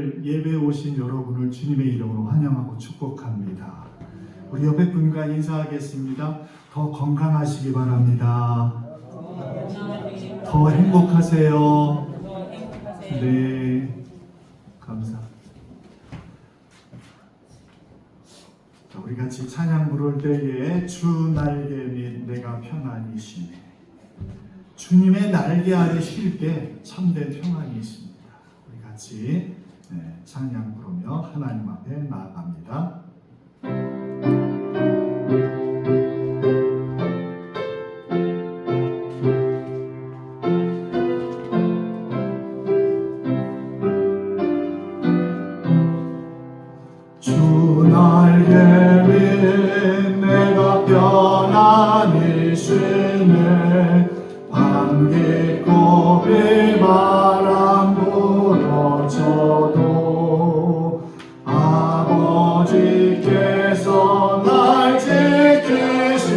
오늘 예배에 오신 여러분을 주님의 이름으로 환영하고 축복합니다. 우리 옆에 분과 인사하겠습니다. 더 건강하시기 바랍니다. 더 행복하세요. 네, 감사합니다. 자, 우리 같이 찬양 부를 때에 주 날개 및 내가 평안히 쉬네. 주님의 날개 아래 쉴 때 참된 평안이 있습니다. 우리 같이 찬양 부르며 하나님 앞에 나아갑니다. 주 날개 위 내가 편안히 쉬네. 밤 깊고 비바람 불어쳐도 아버지께서 날 지키시니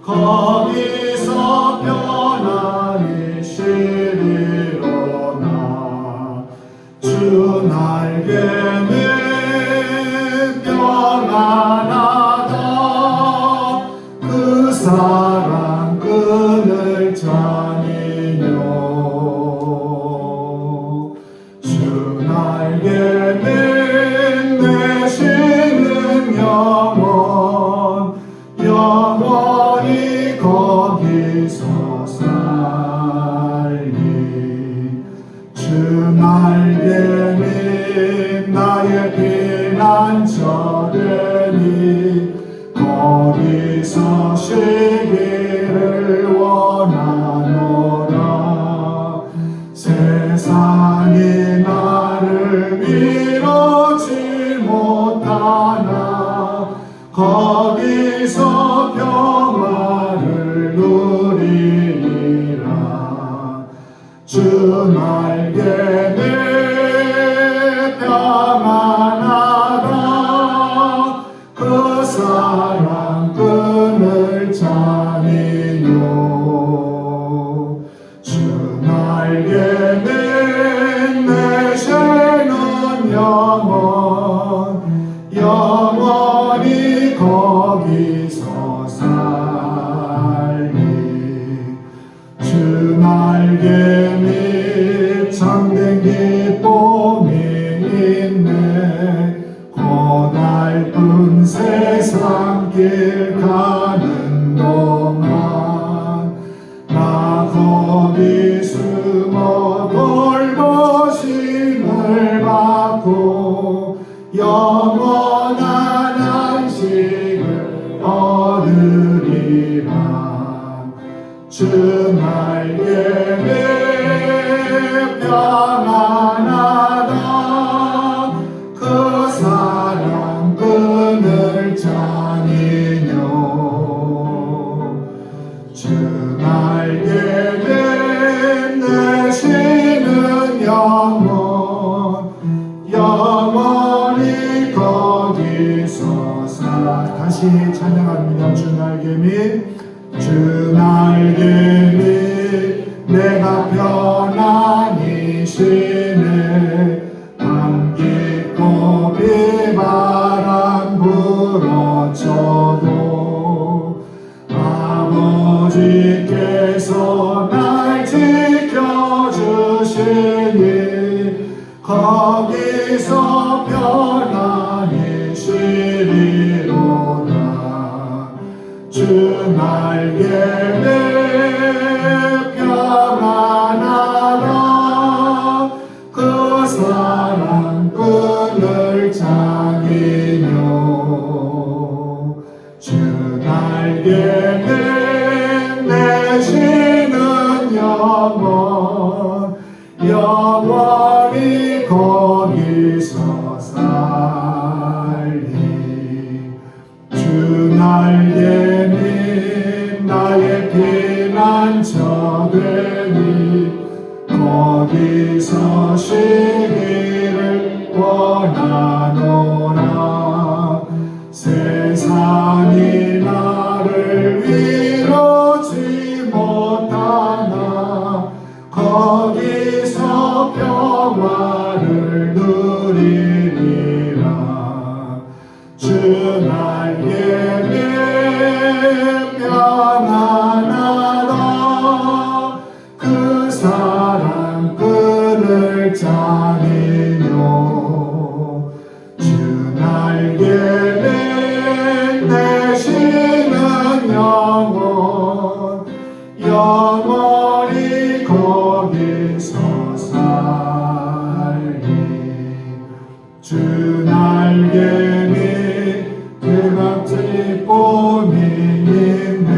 거기서 편안히 쉬리로다. 주 날개는 평안하다. 그 사랑 그늘 자니뇨. 주 날개는 내쉬는 영원 영원히 거기서 살리. 주 날개는 나의 피난처되니 거기서 쉬기를 원하노라. 세상이 나를 미루지 못하나 거기서 평화를 누리리라. 주 날개는 평안하다. 그 사랑 끈을 자니뇨. 주 날개는 내쉬는 영원 영원히 거기서 살리. 주 날개 및 참된 기쁨이 있네. 고달픈 세상 길 가는 동안 나 거기 숨어 돌보심을 받고 영원한 안식을 얻으리라. 주 날개는 평안하다. 그 사랑 끈을 자니뇨. 주 날개는 내쉬는 영원 영원히 거기서 살아. 다시 찬양합니다. 주 날개 및 주 날개 및 내가 편안히 쉬네. 밤 깊고 비바람 불어쳐도 아버지께서 날 지켜주시니 거기서 편안히 쉬리로다. 주 날개는 평안하다. 그 사랑 끈을 자니뇨. 주 날개는 내쉬는 영원 영원히 거기서 주 날개 밑 그같이 봄이 있네.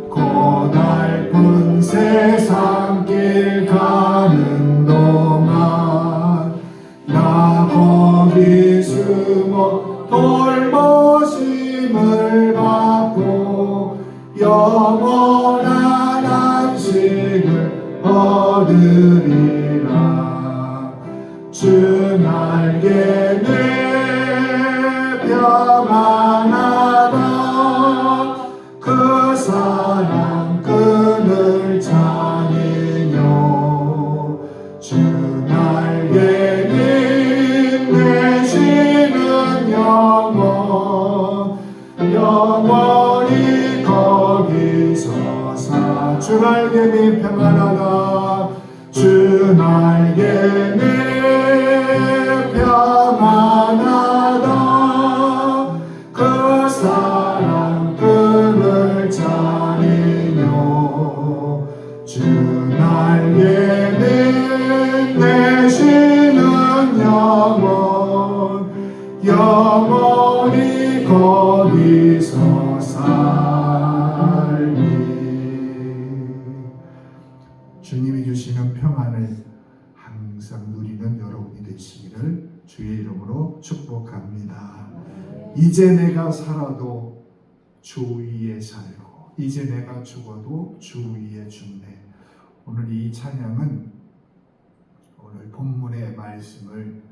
고달픈 세상길 가는 동안 나 거기 숨어 돌보심을 받고 영원한 안식을 얻으리라. 주 날개 내 평안하다. 그 사랑 끈을 차니뇨. 주 날개 내쉬는 영원 영원히 거기서 사. 주 날개 밑 평안하다. 주 날개 밑 평안하다. 그 사랑 끈을 차리뇨. 주 날개 밑 내쉬는 영원 영원히 거기서 살리. 주님이 주시는 평안을 항상 누리는 여러분이 되시기를 주의 이름으로 축복합니다. 이제 내가 살아도 주 위에 살고 이제 내가 죽어도 주 위에 죽네. 오늘 이 찬양은 오늘 본문의 말씀을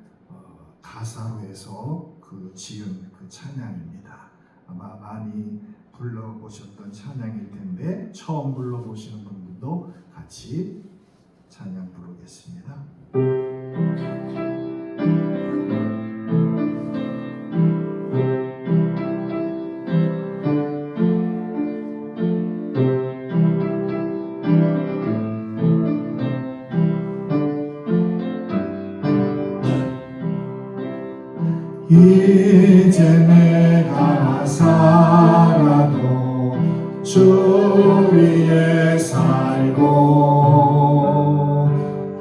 가사로 해서 지은 그 찬양입니다. 아마 많이 불러보셨던 찬양일 텐데 처음 불러보시는 분들도 같이 찬양 부르겠습니다. 이제 내가 살아도 주 위에 살고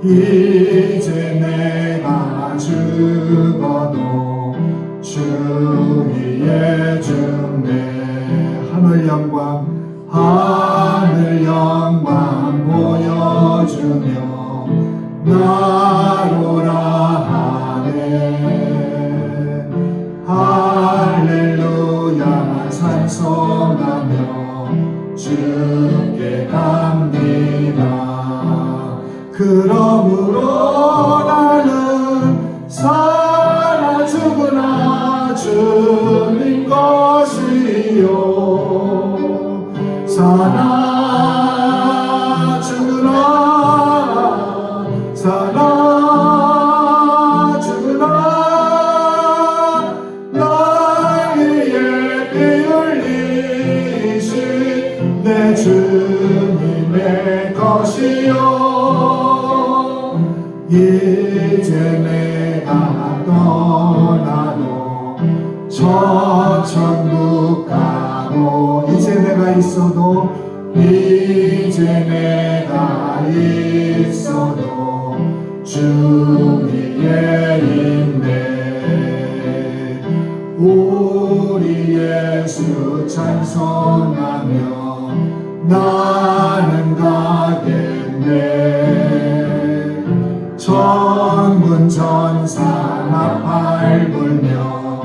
이제 내가 죽어도 주 위에 죽네. 하늘 영광 보여주며 나로라 하네. 할렐루야 찬송하며 주께 갑니다. 그러므로 나는 살아 죽으나 주님 것이요. 살아 죽으나 살아 죽으나 날 위해 피 흘리신 내 주님의 것이요. 이제 내가 떠나도 저 천국 가고 이제 내가 있어도 주 위에 있네. 우리 예수 찬송하며 나는 가겠네. 천군 천사 나팔 불며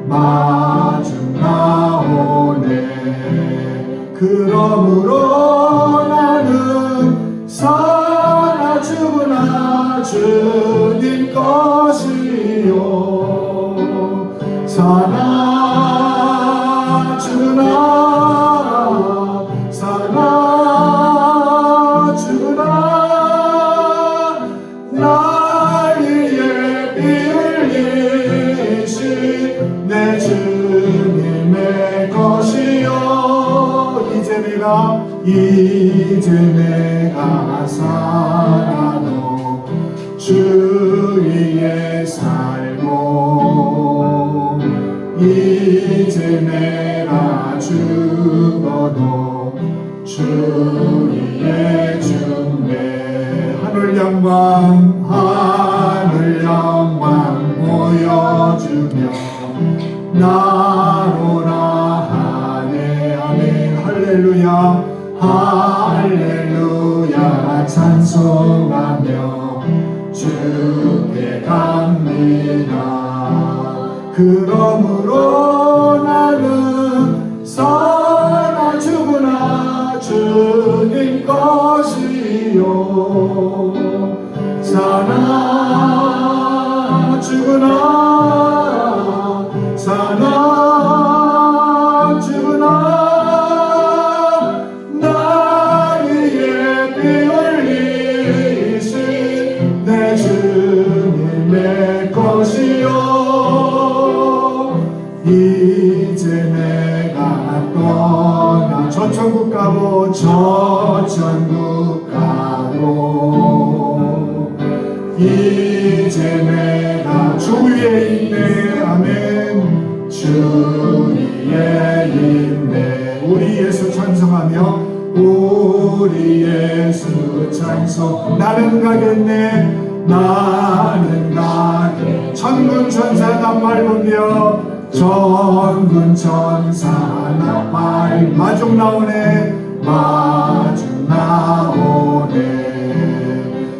마중 나오네. 그러므로 나는 살아 죽으나 주님 것이요. 살아 죽으나 살아 죽으나 날 위해 피 흘리신 내 주님의 것이요. 이제 내가 살아도 주 위에 살고 이제 내가 죽어도 주 위에 죽네. 하늘 영광 보여 나로라 하네. 아멘. 할렐루야 할렐루야 찬송하며 주께 갑니다. 그러므로 나는 사나 죽으나 주님 것이요 사나 죽으나 사나 죽으나 나 위에 피 흘리신 내 주님의 것이요 이제 내가 떠나 저 천국 가고 저 천국 가고 이제 내가 주 위에 있네. 아멘. 주 위에 있네. 우리 예수 찬송하며 우리 예수 찬송. 나는 가겠네. 나는 가게. 천군 천사 나팔 불며 천군 천사 나팔 마중 나오네. 마중 나오네.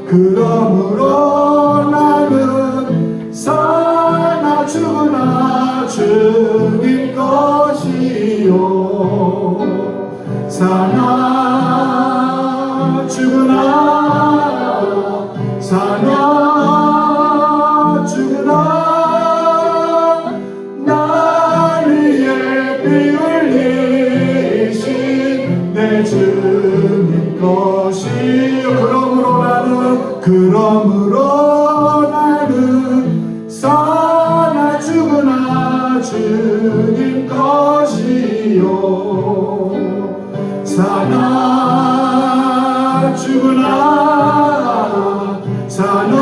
그러므로 나는 사나 죽으나 주님 것이요 사나 죽으나 사나 죽으나 나 위에 피 흘리신 내 주님 것이요 그러므로 나는 사나 죽으나 주님 것이요 사나 죽으나 사나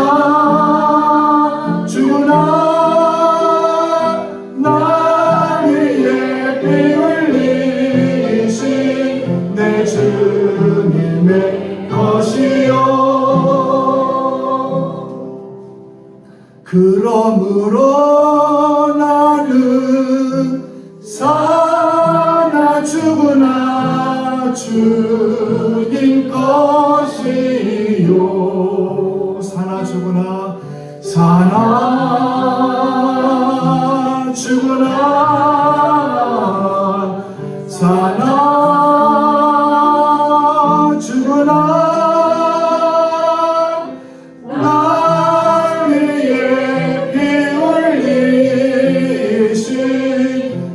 죽으나 나 위에 피 흘리신 내 주님의 것이요 그러므로 나는 사나 죽으나 주님 것이요 사나 죽으나 사나 죽으나 사나 죽으나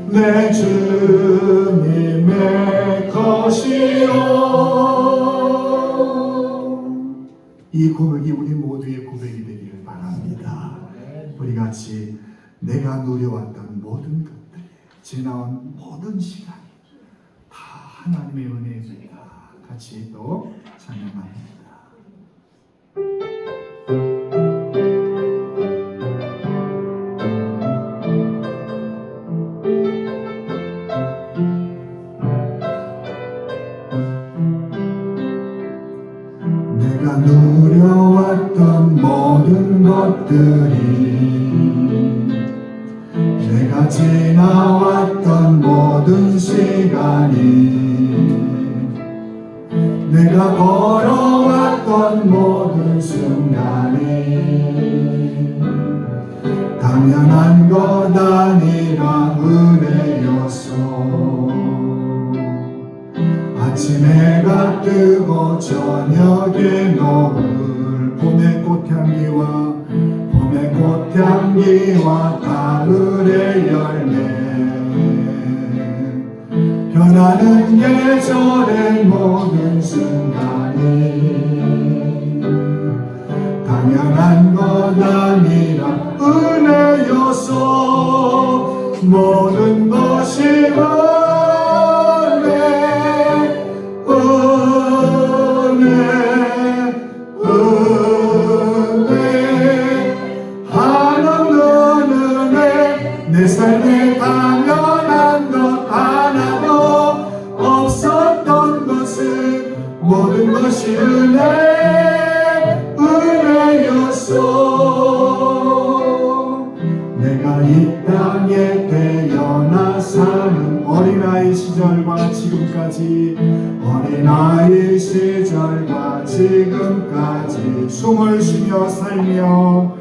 내 주님의 것이요 이 고백이 우리 모두의 고백이 되기를 바랍니다. 우리 같이 내가 누려왔던 모든 것들 지나온 모든 시간이 다 하나님의 은혜입니다. 같이 또 찬양합니다. 내가 누려왔던 모든 것들이 내가 지나왔던 모든 시간이 내가 걸어왔던 모든 순간이 당연한 것 아니라 은혜였어. 아침에 해가 뜨고 저녁에 노을 봄의 꽃향기와 가을의 열매 변하는 계절의 모든 순간이 당연한 것 아니라 은혜였어. 모든 것이 내 삶에 당연한 것 하나도 없었던 것은 모든 것이 은혜였어. 내가 이 땅에 시절과 지금까지 어린아이 시절과 지금까지 숨을 쉬며 살며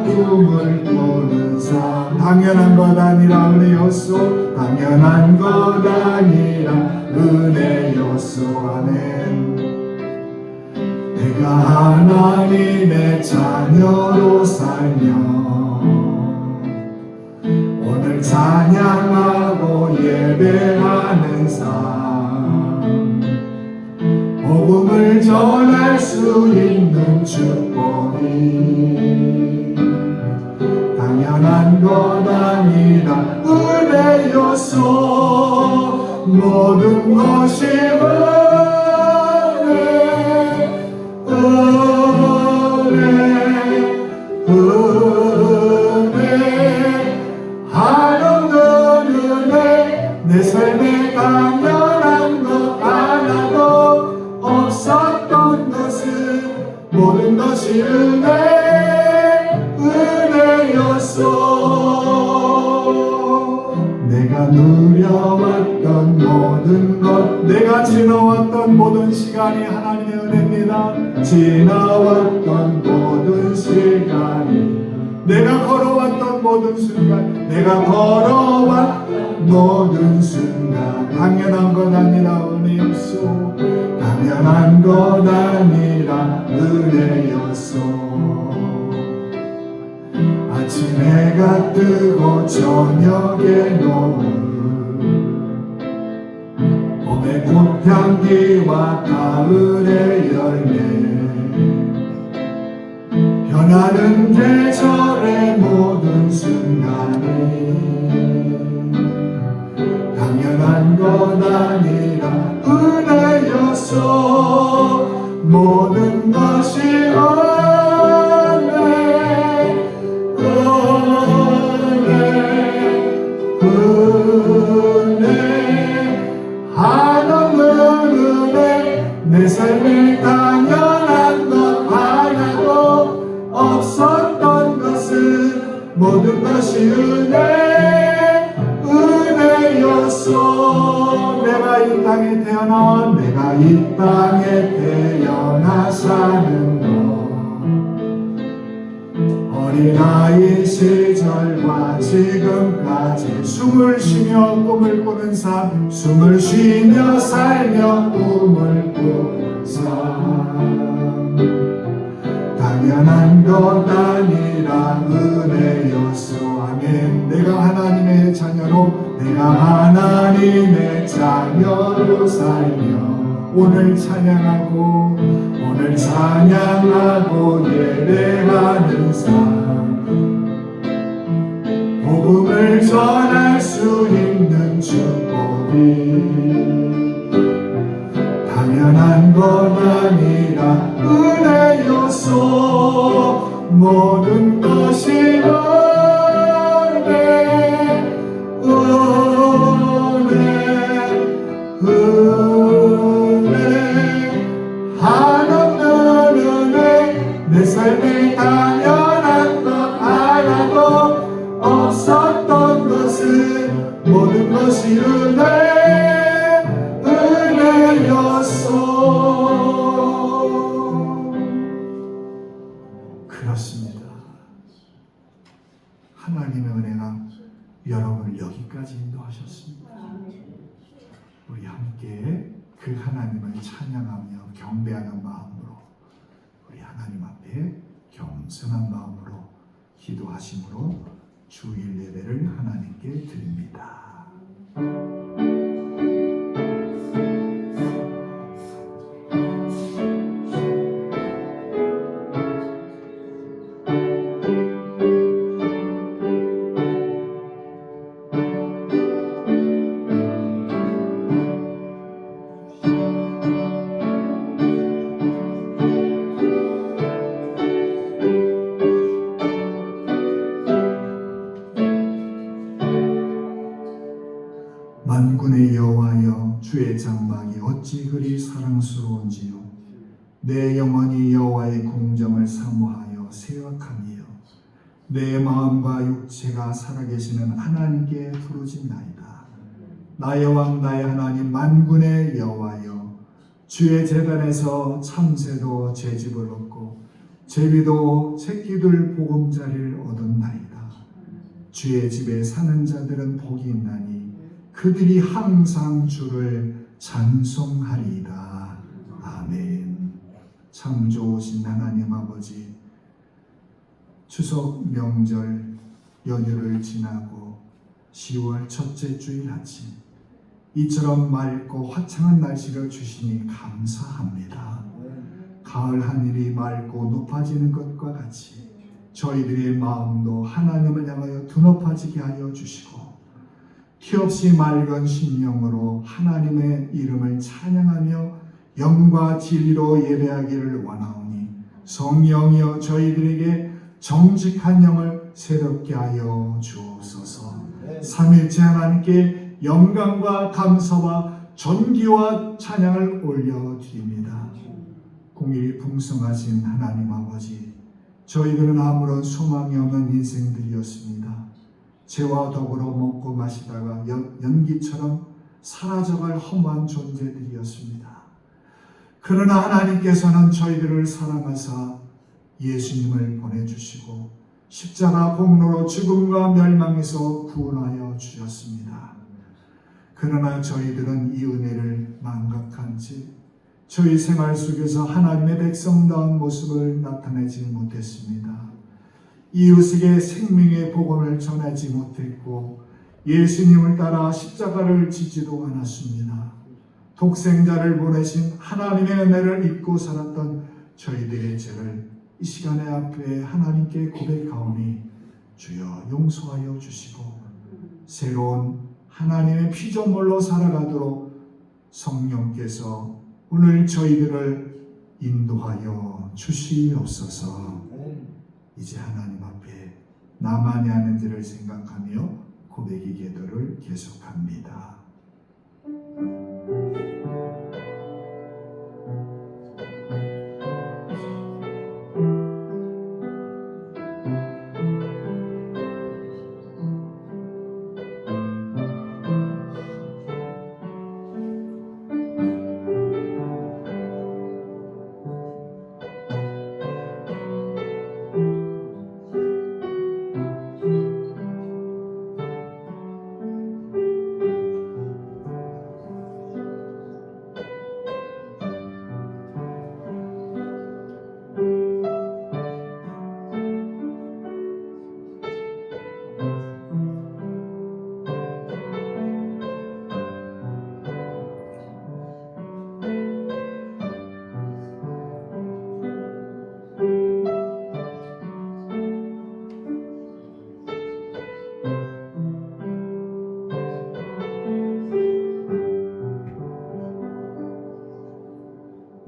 꿈을 꾸는 삶 당연한 것 아니라 은혜였소 당연한 것 아니라 은혜였소 아멘. 내가 하나님의 자녀로 살며 오늘 찬양하고 예배하는 삶 복음을 전할 수 있는 축복이 당연한 것 아니라 은혜였소 모든 것이 내 삶에 당연한 것 하나도 없었던 것은 모든 것이 은혜였소. 내가 누려왔던 모든 것 내가 지나왔던 모든 시간이 하나님의 은혜입니다. 지나왔던 모든 시간이 내가 걸어왔던 모든 순간 내가 걸어왔던 모든 순간 당연한 것 아니라 은혜였소 당연한 것 아니라 은혜였소. 아침 해가 뜨고 저녁에 노을 봄의 꽃향기와 가을의 열매 변하는 계절의 모든 순간이 당연한 것 아니라 은혜였소 모든 것이 은혜 하나님은 은혜 내 삶에 당연한 것 하나도 없었던 것은 모든 것이 은혜였소. 내가 이 땅에 태어나 사는 것 어린아이 시절과 지금까지 숨을 쉬며 꿈을 꾸는 삶 숨을 쉬며 살며 꿈을 꾸는 삶 당연한 것 아니라 은혜였소 아멘. 내가 하나님의 자녀로 살며 오늘 찬양하고 예배하는 삶 복음을 전할 수 있는 축복이 당연한 것 아니라 은혜였소 모든 것이 내 삶에 당연한 것 하나도 없었던 것은 모든 것이 은혜였소. 그렇습니다. 하나님의 은혜가 여러분을 여기까지 인도하셨습니다. 우리 함께 그 하나님을 찬양하며 경배하는 마음으로 우리 하나님 앞에 겸손한 마음으로 기도하심으로 주일 예배를 하나님께 드립니다. 만군의 여호와여 주의 장막이 어찌 그리 사랑스러운지요 내 영혼이 여호와의 공정을 사모하여 생각하며 내 마음과 육체가 살아계시는 하나님께 부르짖나이다. 나의 왕 나의 하나님 만군의 여호와여, 주의 제단에서 참새도 제 집을 얻고 제비도 새끼들 보금자리를 얻었나이다. 주의 집에 사는 자들은 복이 있나니 그들이 항상 주를 찬송하리이다. 아멘. 참 좋으신 하나님 아버지, 추석 명절 연휴를 지나고 10월 첫째 주일 아침 이처럼 맑고 화창한 날씨를 주시니 감사합니다. 가을 하늘이 맑고 높아지는 것과 같이 저희들의 마음도 하나님을 향하여 드높아지게 하여 주시고 티없이 맑은 심령으로 하나님의 이름을 찬양하며 영과 진리로 예배하기를 원하오니 성령이여 저희들에게 정직한 영을 새롭게 하여 주옵소서. 삼일째 하나님께 영광과 감사와 존귀와 찬양을 올려드립니다. 공일이 풍성하신 하나님 아버지, 저희들은 아무런 소망이 없는 인생들이었습니다. 죄와 더불어 먹고 마시다가 연기처럼 사라져갈 험한 존재들이었습니다. 그러나 하나님께서는 저희들을 사랑하사 예수님을 보내주시고 십자가 공로로 죽음과 멸망에서 구원하여 주셨습니다. 그러나 저희들은 이 은혜를 망각한 채 저희 생활 속에서 하나님의 백성다운 모습을 나타내지 못했습니다. 이웃에게 생명의 복음을 전하지 못했고 예수님을 따라 십자가를 지지도 않았습니다. 독생자를 보내신 하나님의 은혜를 잊고 살았던 저희들의 죄를 이 시간에 앞에 하나님께 고백하오니 주여 용서하여 주시고 새로운 하나님의 피조물로 살아가도록 성령께서 오늘 저희들을 인도하여 주시옵소서. 이제 하나님 앞에 나만이 하는 일을 생각하며 고백의 기도를 계속합니다.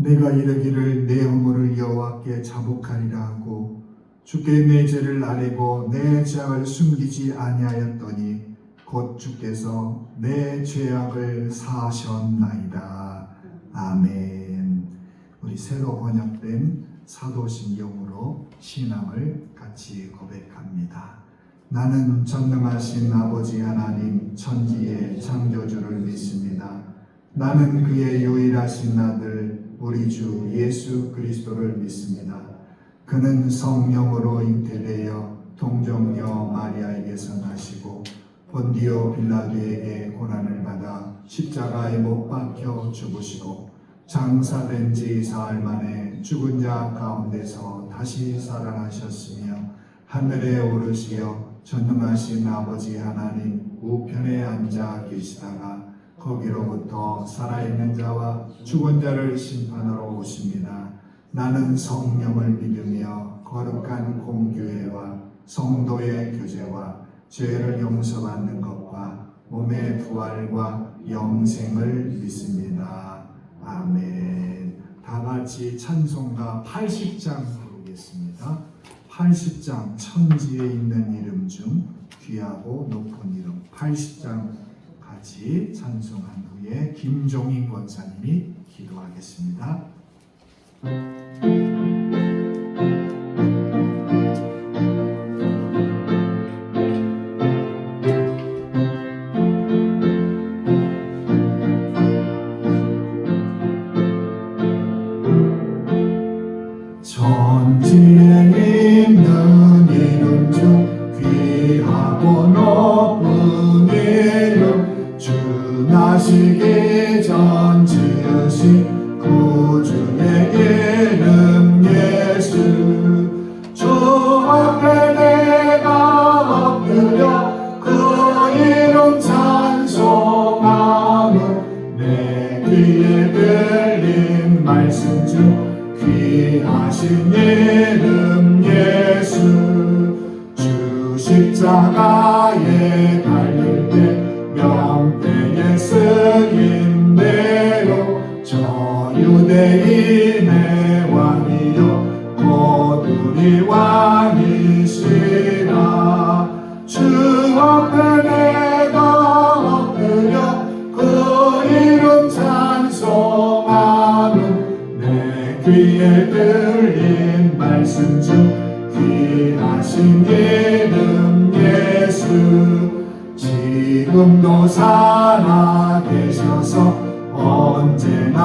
내가 이르기를 내 허물을 여호와께 자복하리라 하고 주께 내 죄를 아뢰고 내 죄악을 숨기지 아니하였더니 곧 주께서 내 죄악을 사하셨나이다. 아멘. 우리 새로 번역된 사도신경으로 신앙을 같이 고백합니다. 나는 전능하신 아버지 하나님 천지의 창조주를 믿습니다. 나는 그의 유일하신 아들 우리 주 예수 그리스도를 믿습니다. 그는 성령으로 잉태되어 동정녀 마리아에게서 나시고 본디오 빌라도에게 고난을 받아 십자가에 못 박혀 죽으시고 장사된 지 사흘 만에 죽은 자 가운데서 다시 살아나셨으며 하늘에 오르시어 전능하신 아버지 하나님 우편에 앉아 계시다가 거기로부터 살아있는 자와 죽은 자를 심판하러 오십니다. 나는 성령을 믿으며 거룩한 공교회와 성도의 교제와 죄를 용서받는 것과 몸의 부활과 영생을 믿습니다. 아멘. 다 같이 찬송가 80장 부르겠습니다. 80장 천지에 있는 이름 중 귀하고 높은 이름 80장 같이 찬송한 후에 김종인 권사님이 기도하겠습니다. 십자가에 달릴 때 명패에 쓰인 대로 저 유대인의 왕이요 곧 우리 왕이시라. 주 앞에 내가 엎드려 그 이름 찬송하는 내 귀에 들린 말씀 중 귀하신 이름 예수. 지금도 살아계셔서 언제나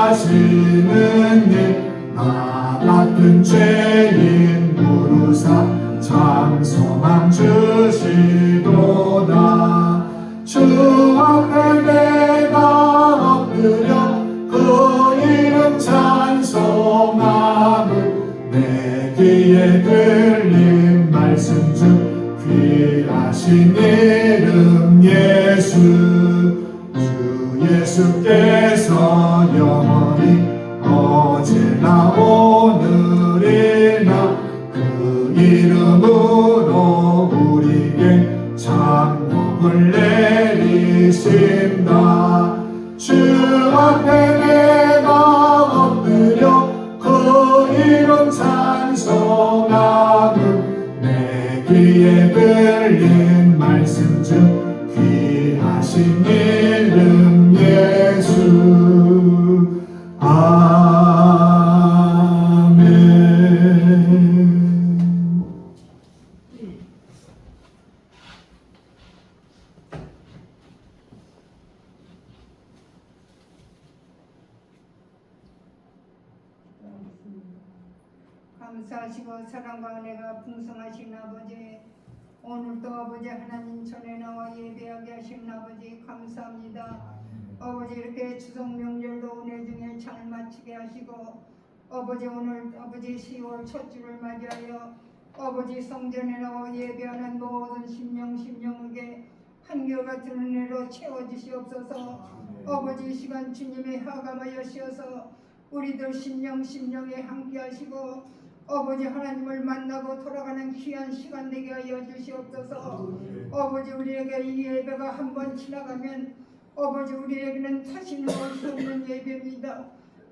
하시는 일 나 같은 죄인 부르사 참 소망 주시도다. 주 앞에 내가 엎드려 그 이름 찬송하는 내 귀에 들린 말씀 중 귀하신 이름 예수. 주 예수께서 영원히 어제나 오늘이나 그 이름으로 우리에게 창복을 내리신다. 주 앞에 내가 엎드려 그 이름 찬송하는 내 귀에 들린 말씀 중 귀하신 이름 예수. 아멘. 감사하시고 사랑과 은혜가 풍성하신 아버지, 오늘도 아버지 하나님 전에 나와 예배하게 하신 아버지 감사합니다. 아버지 이렇게 추석 명절도 은혜 중에 잘 마치게 하시고 아버지 오늘 아버지 10월 첫 주를 맞이하여 아버지 성전에 나와 예배하는 모든 심령에게 한결같은 은혜로 채워주시옵소서. 아버지 이 시간 주님의 하감하여 주셔서 우리들 심령에 함께 하시고 아버지 하나님을 만나고 돌아가는 귀한 시간 되게 하여 주시옵소서. 아버지 우리에게 이 예배가 한번 지나가면 아버지 우리에게는 다시는 올 수 없는 예배입니다.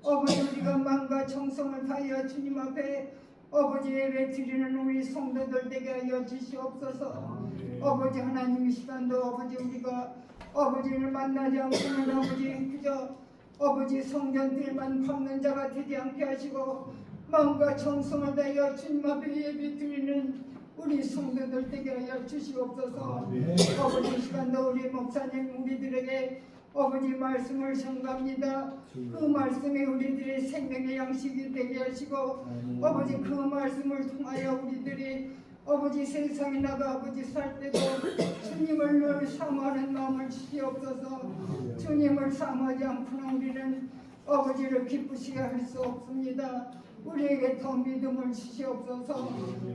아버지 우리가 마음과 정성을 다하여 주님 앞에 아버지 예배 드리는 우리 성도들 되게 하여 주시옵소서. 아버지 하나님 이 시간도 아버지 우리가 아버지를 만나지 않고는 아버지 그저 아버지 성전들만 밟는 자가 되지 않게 하시고 마음과 정성을 다하여 주님 앞에 예배 드리는 우리 성도들 되게 하여 주시옵소서. 아버지 이 시간도 우리 목사님 우리들에게 아버지 말씀을 전가합니다. 그 말씀이 우리들의 생명의 양식이 되게 하시고 아버지 그 말씀을 통하여 우리들이 아버지 세상에 나가 아버지 살 때도 주님을 늘 사모하는 마음을 주시옵소서. 주님을 사모하지 않고는 우리는 아버지를 기쁘시게 할 수 없습니다. 우리에게 더 믿음을 주시옵소서.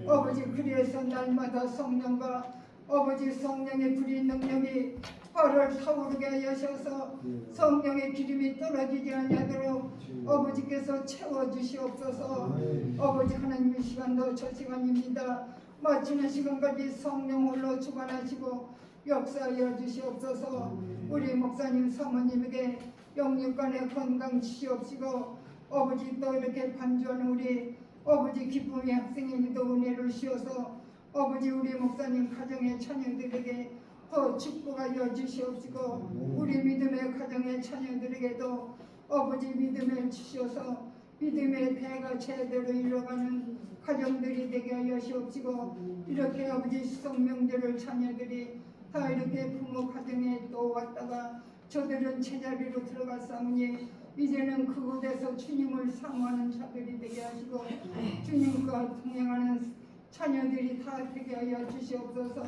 아버지 그래서 날마다 성령과 아버지 성령의 불의 능력이 화를 타오르게 하셔서 성령의 기름이 떨어지지 않도록 아버지께서 채워주시옵소서. 아버지 하나님 이 시간도 저 시간입니다. 마치는 시간까지 성령 홀로 주관하시고 역사하여 주시옵소서. 우리 목사님 사모님에게 영육간의 건강 주시옵시고 아버지 또 이렇게 반주하는 우리 아버지 기쁨의 학생에게도 은혜를 주셔서 아버지 우리 목사님 가정의 자녀들에게 더 축복하여 주시옵시고 우리 믿음의 가정의 자녀들에게도 아버지 믿음을 주셔서 믿음의 대가 제대로 이뤄가는 가정들이 되게 하여 주옵시고 이렇게 아버지 수성명절을 자녀들이 다 이렇게 부모 가정에 또 왔다가 저들은 제자리로 들어갔사오니 이제는 그곳에서 주님을 사모하는 자들이 되게 하시고 주님과 동행하는 자녀들이 다 되게 하여 주시옵소서.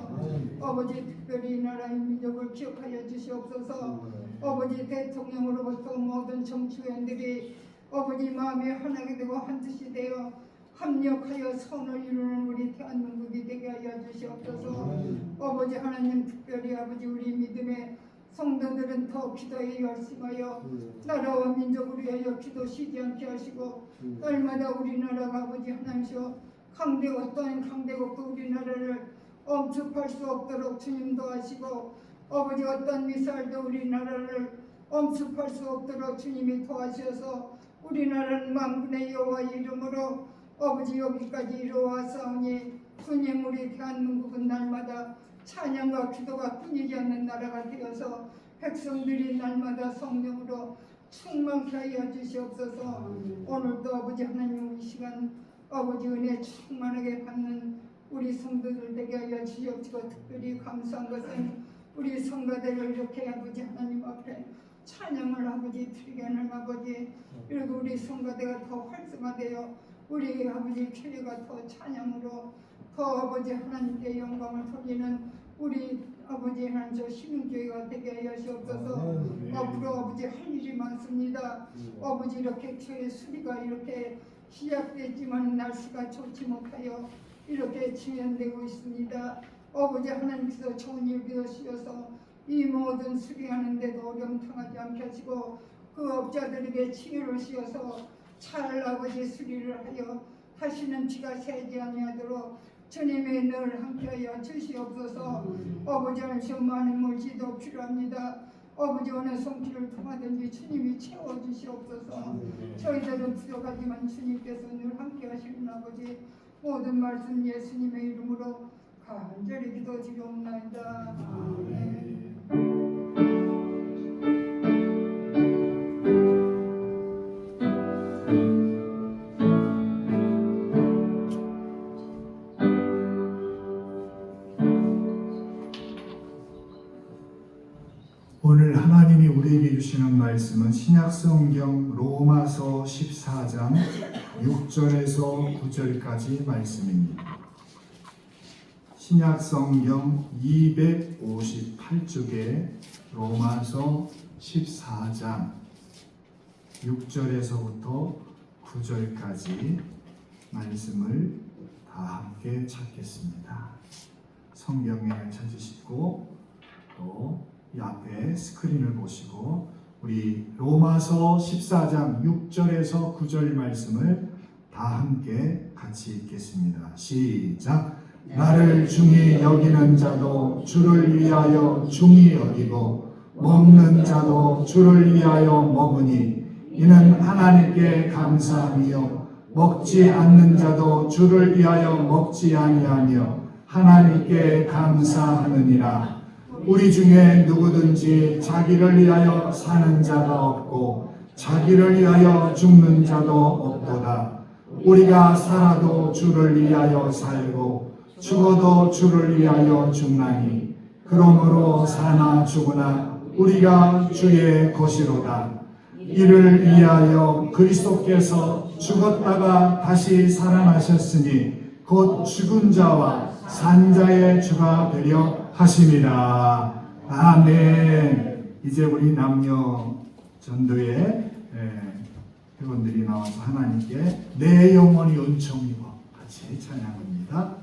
아버지 특별히 이 나라의 민족을 기억하여 주시옵소서. 아버지 대통령으로부터 모든 정치인들이 아버지 마음이 하나가 되고 한뜻이 되어 합력하여 선을 이루는 우리 대한민국이 되게 하여 주시옵소서. 아버지 하나님 특별히 아버지 우리 믿음의 성도들은 더 기도에 열심하여 나라와 민족을 위하여 기도 쉬지 않게 하시고 날마다 우리나라가 아버지 하나님이시여 강대국 또한 강대국도 우리나라를 엄습할 수 없도록 주님 도와시고 아버지 어떤 미사일도 우리나라를 엄습할 수 없도록 주님이 도와주셔서 우리나라는 만군의 여호와 이름으로 아버지 여기까지 이루어왔사오니 주님 우리 대한민국은 날마다 찬양과 기도가 끊이지 않는 나라가 되어서 백성들이 날마다 성령으로 충만케 하여 주시옵소서. 오늘도 아버지 하나님 이 시간 아버지 은혜 충만하게 받는 우리 성도들 되게 하여 주시옵시고 특별히 감사한 것은 우리 성가대를 이렇게 아버지 하나님 앞에 찬양을 아버지 드리게 하는 아버지 그리고 우리 성가대가 더 활성화되어 우리 아버지 교회가 더 찬양으로 더 아버지 하나님께 영광을 돌리는 우리 아버지 하나님 저 시민교회가 되게 하여 주옵소서. 앞으로 아버지 할 일이 많습니다. 아버지 이렇게 교회 수리가 이렇게 시작됐지만 날씨가 좋지 못하여 이렇게 지연되고 있습니다. 아버지 하나님께서 좋은 일 되어주셔서 이 모든 수리하는데도 어려움당하지 않게 하시고 그 업자들에게 지혜를 주셔서 잘 아버지 수리를 하여 다시는 비가 새지 아니하도록 주님의 늘 함께하여 주시옵소서. 아버지 하나님 많은 물질도 필요합니다. 아버지 어느 손길을 통하든지 주님이 채워주시옵소서. 저희들은 부족하지만 주님께서 늘 함께하시는 아버지 모든 말씀 예수님의 이름으로 간절히 기도드리옵나이다. 아멘. 오늘 하나님이 우리에게 주시는 말씀은 신약성경 로마서 14장 6절에서 9절까지 말씀입니다. 신약성경 258쪽에 로마서 14장 6절에서부터 9절까지 말씀을 다 함께 찾겠습니다. 성경에 찾으시고 또 이 앞에 스크린을 보시고 우리 로마서 14장 6절에서 9절 말씀을 다 함께 같이 읽겠습니다. 시작. 나를 중히 여기는 자도 주를 위하여 중히 여기고 먹는 자도 주를 위하여 먹으니 이는 하나님께 감사하며 먹지 않는 자도 주를 위하여 먹지 아니하며 하나님께 감사하느니라. 우리 중에 누구든지 자기를 위하여 사는 자가 없고 자기를 위하여 죽는 자도 없도다. 우리가 살아도 주를 위하여 살고 죽어도 주를 위하여 죽나니 그러므로 사나 죽으나 우리가 주의 것이로다. 이를 위하여 그리스도께서 죽었다가 다시 살아나셨으니 곧 죽은 자와 산 자의 주가 되려 하심이라. 아멘. 이제 우리 남녀 전도의 회원들이 나와서 하나님께 내 영혼이 은총이고 같이 찬양합니다.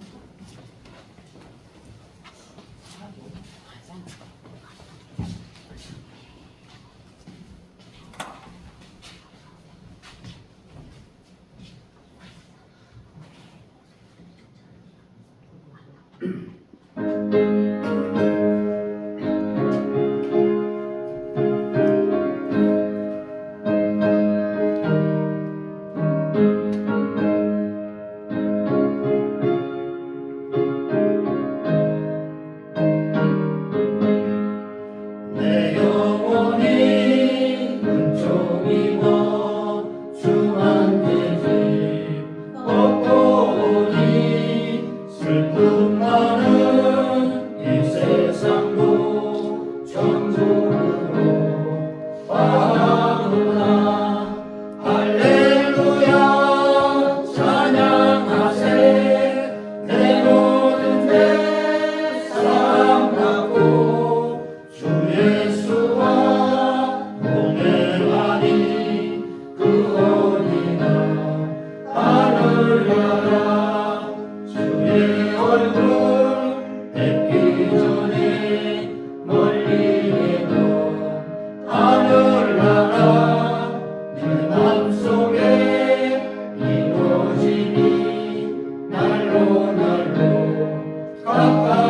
날로 날로 가까이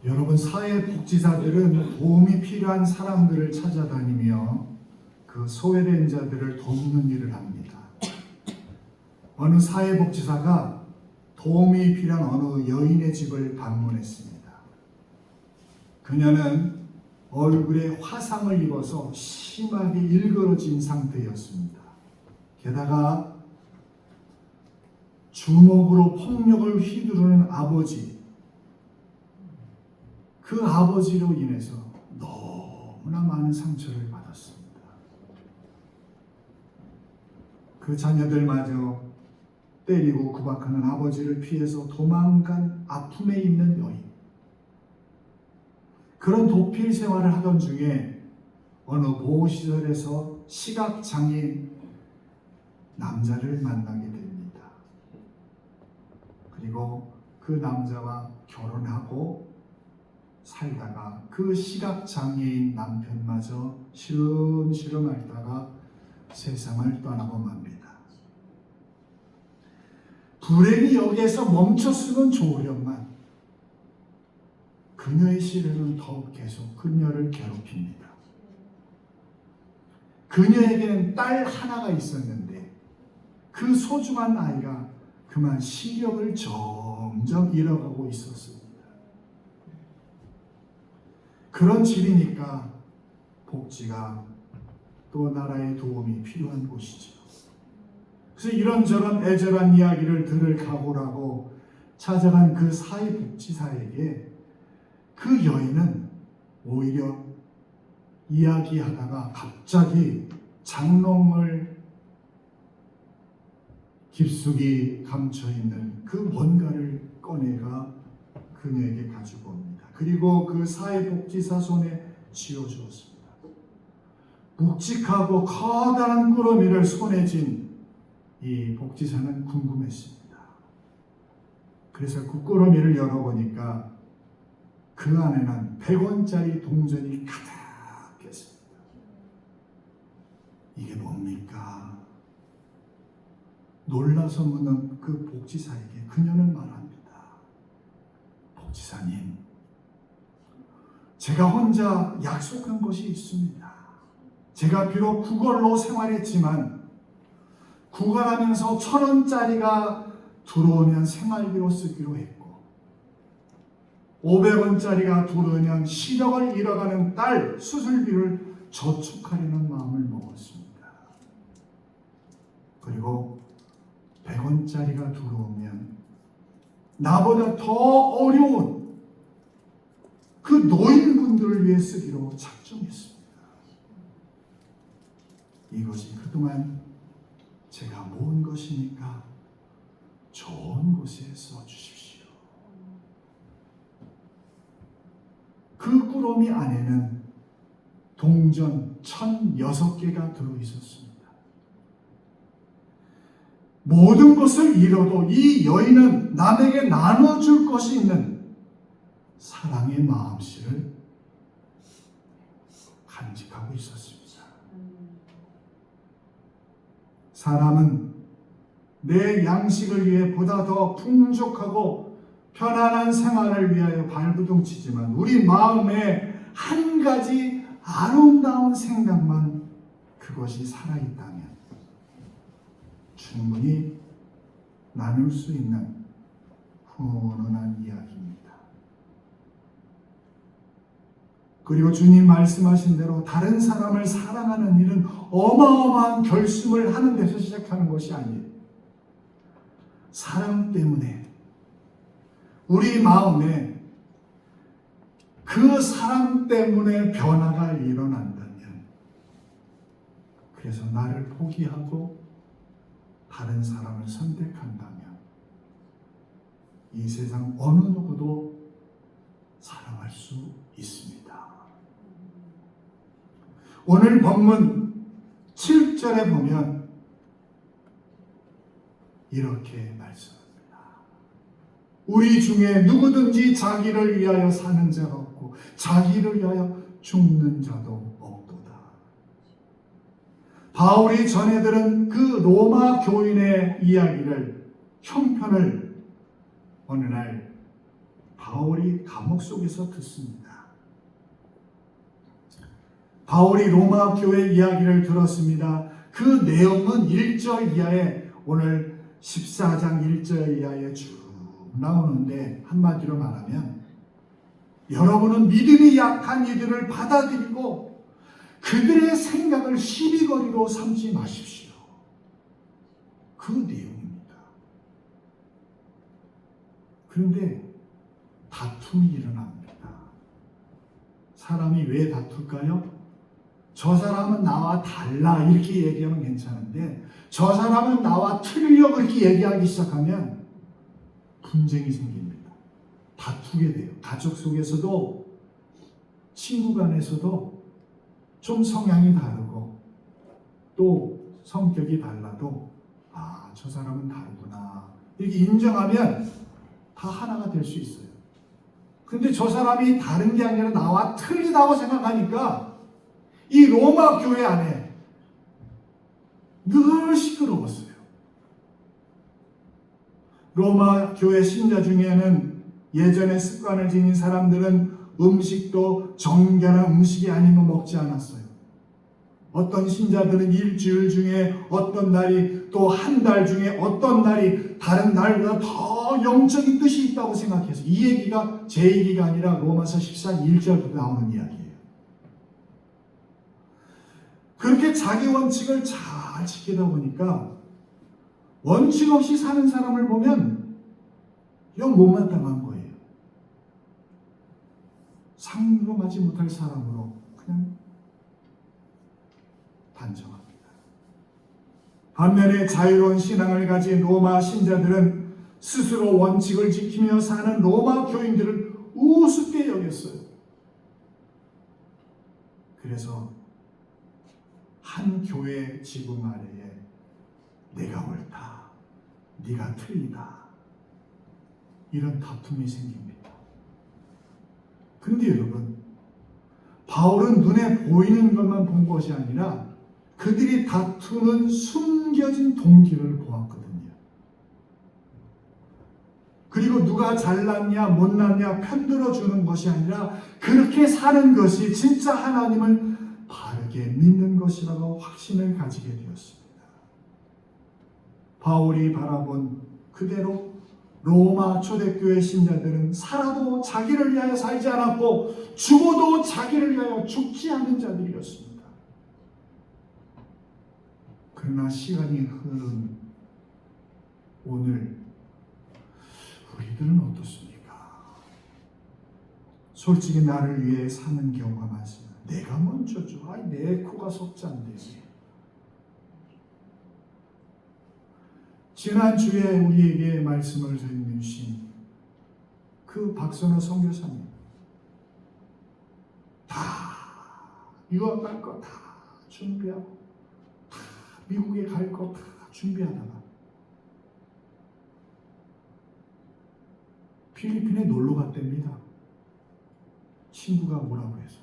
여러분, 사회복지사들은 도움이 필요한 사람들을 찾아다니며 그 소외된 자들을 돕는 일을 합니다. 어느 사회복지사가 도움이 필요한 어느 여인의 집을 방문했습니다. 그녀는 얼굴에 화상을 입어서 심하게 일그러진 상태였습니다. 게다가 주먹으로 폭력을 휘두르는 아버지, 그 아버지로 인해서 너무나 많은 상처를 받았습니다. 그 자녀들마저 때리고 구박하는 아버지를 피해서 도망간 아픔에 있는 여인. 그런 도필 생활을 하던 중에 어느 보호시설에서 시각장애인 남자를 만나게 됩니다. 그리고 그 남자와 결혼하고 살다가 그 시각장애인 남편마저 시름시름 앓다가 세상을 떠나고 맙니다. 불행이 여기에서 멈췄으면 좋으련만 그녀의 시련은 더욱 계속 그녀를 괴롭힙니다. 그녀에게는 딸 하나가 있었는데 그 소중한 아이가 그만 시력을 점점 잃어가고 있었습니다. 그런 집이니까 복지가 또 나라의 도움이 필요한 곳이죠. 그래서 이런저런 애절한 이야기를 들을 각오라고 찾아간 그 사회복지사에게 그 여인은 오히려 이야기하다가 갑자기 장롱을 깊숙이 감춰있는 그 뭔가를 꺼내가 그녀에게 가지고 옵니다. 그리고 그 사회복지사 손에 쥐어주었습니다. 묵직하고 커다란 꾸러미를 손에 쥔 이 복지사는 궁금했습니다. 그래서 그 꾸러미를 열어보니까 그 안에는 100원짜리 동전이 가득했습니다. 이게 뭡니까? 놀라서 묻는 그 복지사에게 그녀는 말합니다. 복지사님, 제가 혼자 약속한 것이 있습니다. 제가 비록 구걸로 생활했지만 구걸하면서 1,000원짜리가 들어오면 생활비로 쓰기로 했고 500원짜리가 들어오면 시력을 잃어가는 딸 수술비를 저축하려는 마음을 먹었습니다. 그리고 100원짜리가 들어오면 나보다 더 어려운 그 노인분들을 위해 쓰기로 작정했습니다. 이것이 그동안 제가 모은 것이니까 좋은 곳에 써주십시오. 그 꾸러미 안에는 동전 1,006개가 들어있었습니다. 모든 것을 잃어도 이 여인은 남에게 나눠줄 것이 있는 사랑의 마음씨를 간직하고 있었습니다. 사람은 내 양식을 위해 보다 더 풍족하고 편안한 생활을 위하여 발부둥치지만 우리 마음에 한 가지 아름다운 생각만 그것이 살아있다면 충분히 나눌 수 있는 훈훈한 이야기입니다. 그리고 주님 말씀하신 대로 다른 사람을 사랑하는 일은 어마어마한 결심을 하는 데서 시작하는 것이 아니에요. 사랑 때문에 우리 마음에 그 사랑 때문에 변화가 일어난다면 그래서 나를 포기하고 다른 사람을 선택한다면 이 세상 어느 누구도 사랑할 수 있습니다. 오늘 본문 7절에 보면 이렇게 말씀합니다. 우리 중에 누구든지 자기를 위하여 사는 자가 없고 자기를 위하여 죽는 자도 없도다. 바울이 전해들은 그 로마 교인의 이야기를 형편을 어느 날 바울이 바울이 감옥 속에서 듣습니다. 바울이 로마 교회 이야기를 들었습니다. 그 내용은 1절 이하에, 오늘 14장 1절 이하에 쭉 나오는데, 한마디로 말하면 여러분은 믿음이 약한 이들을 받아들이고 그들의 생각을 시비거리로 삼지 마십시오. 그 내용입니다. 그런데 다툼이 일어납니다. 사람이 왜 다툴까요? 저 사람은 나와 달라 이렇게 얘기하면 괜찮은데, 저 사람은 나와 틀려 그렇게 얘기하기 시작하면 분쟁이 생깁니다. 다투게 돼요. 가족 속에서도, 친구 간에서도 좀 성향이 다르고 또 성격이 달라도 저 사람은 다르구나 이렇게 인정하면 다 하나가 될 수 있어요. 근데 저 사람이 다른 게 아니라 나와 틀리다고 생각하니까 이 로마 교회 안에 늘 시끄러웠어요. 로마 교회 신자 중에는 예전에 습관을 지닌 사람들은 음식도 정결한 음식이 아니면 먹지 않았어요. 어떤 신자들은 일주일 중에 어떤 날이, 또 한 달 중에 어떤 날이 다른 날보다 더 영적인 뜻이 있다고 생각해서, 이 얘기가 제 얘기가 아니라 로마서 14장 1절부터 나오는 이야기예요. 그렇게 자기 원칙을 잘 지키다 보니까 원칙 없이 사는 사람을 보면 영 못마땅한 거예요. 상종하지 못할 사람으로 그냥 단정합니다. 반면에 자유로운 신앙을 가진 로마 신자들은 스스로 원칙을 지키며 사는 로마 교인들을 우습게 여겼어요. 그래서 한 교회 지붕 아래에 내가 옳다, 네가 틀리다, 이런 다툼이 생깁니다. 근데 여러분, 바울은 눈에 보이는 것만 본 것이 아니라 그들이 다투는 숨겨진 동기를 보았거든요. 그리고 누가 잘났냐 못났냐 편들어주는 것이 아니라 그렇게 사는 것이 진짜 하나님을 바르게 믿는 것이라고 확신을 가지게 되었습니다. 바울이 바라본 그대로 로마 초대교회 신자들은 살아도 자기를 위하여 살지 않았고 죽어도 자기를 위하여 죽지 않은 자들이었습니다. 그러나 시간이 흐른 오늘 우리들은 어떻습니까? 솔직히 나를 위해 사는 경우가 많습니다. 내가 먼저죠. 내 코가 석잔데. 지난주에 우리에게 말씀을 전해주신 그 박선호 선교사님, 다 유학 갈 거 다 준비하고 다 미국에 갈 거 다 준비하다가 필리핀에 놀러 갔답니다. 친구가 뭐라고 해서.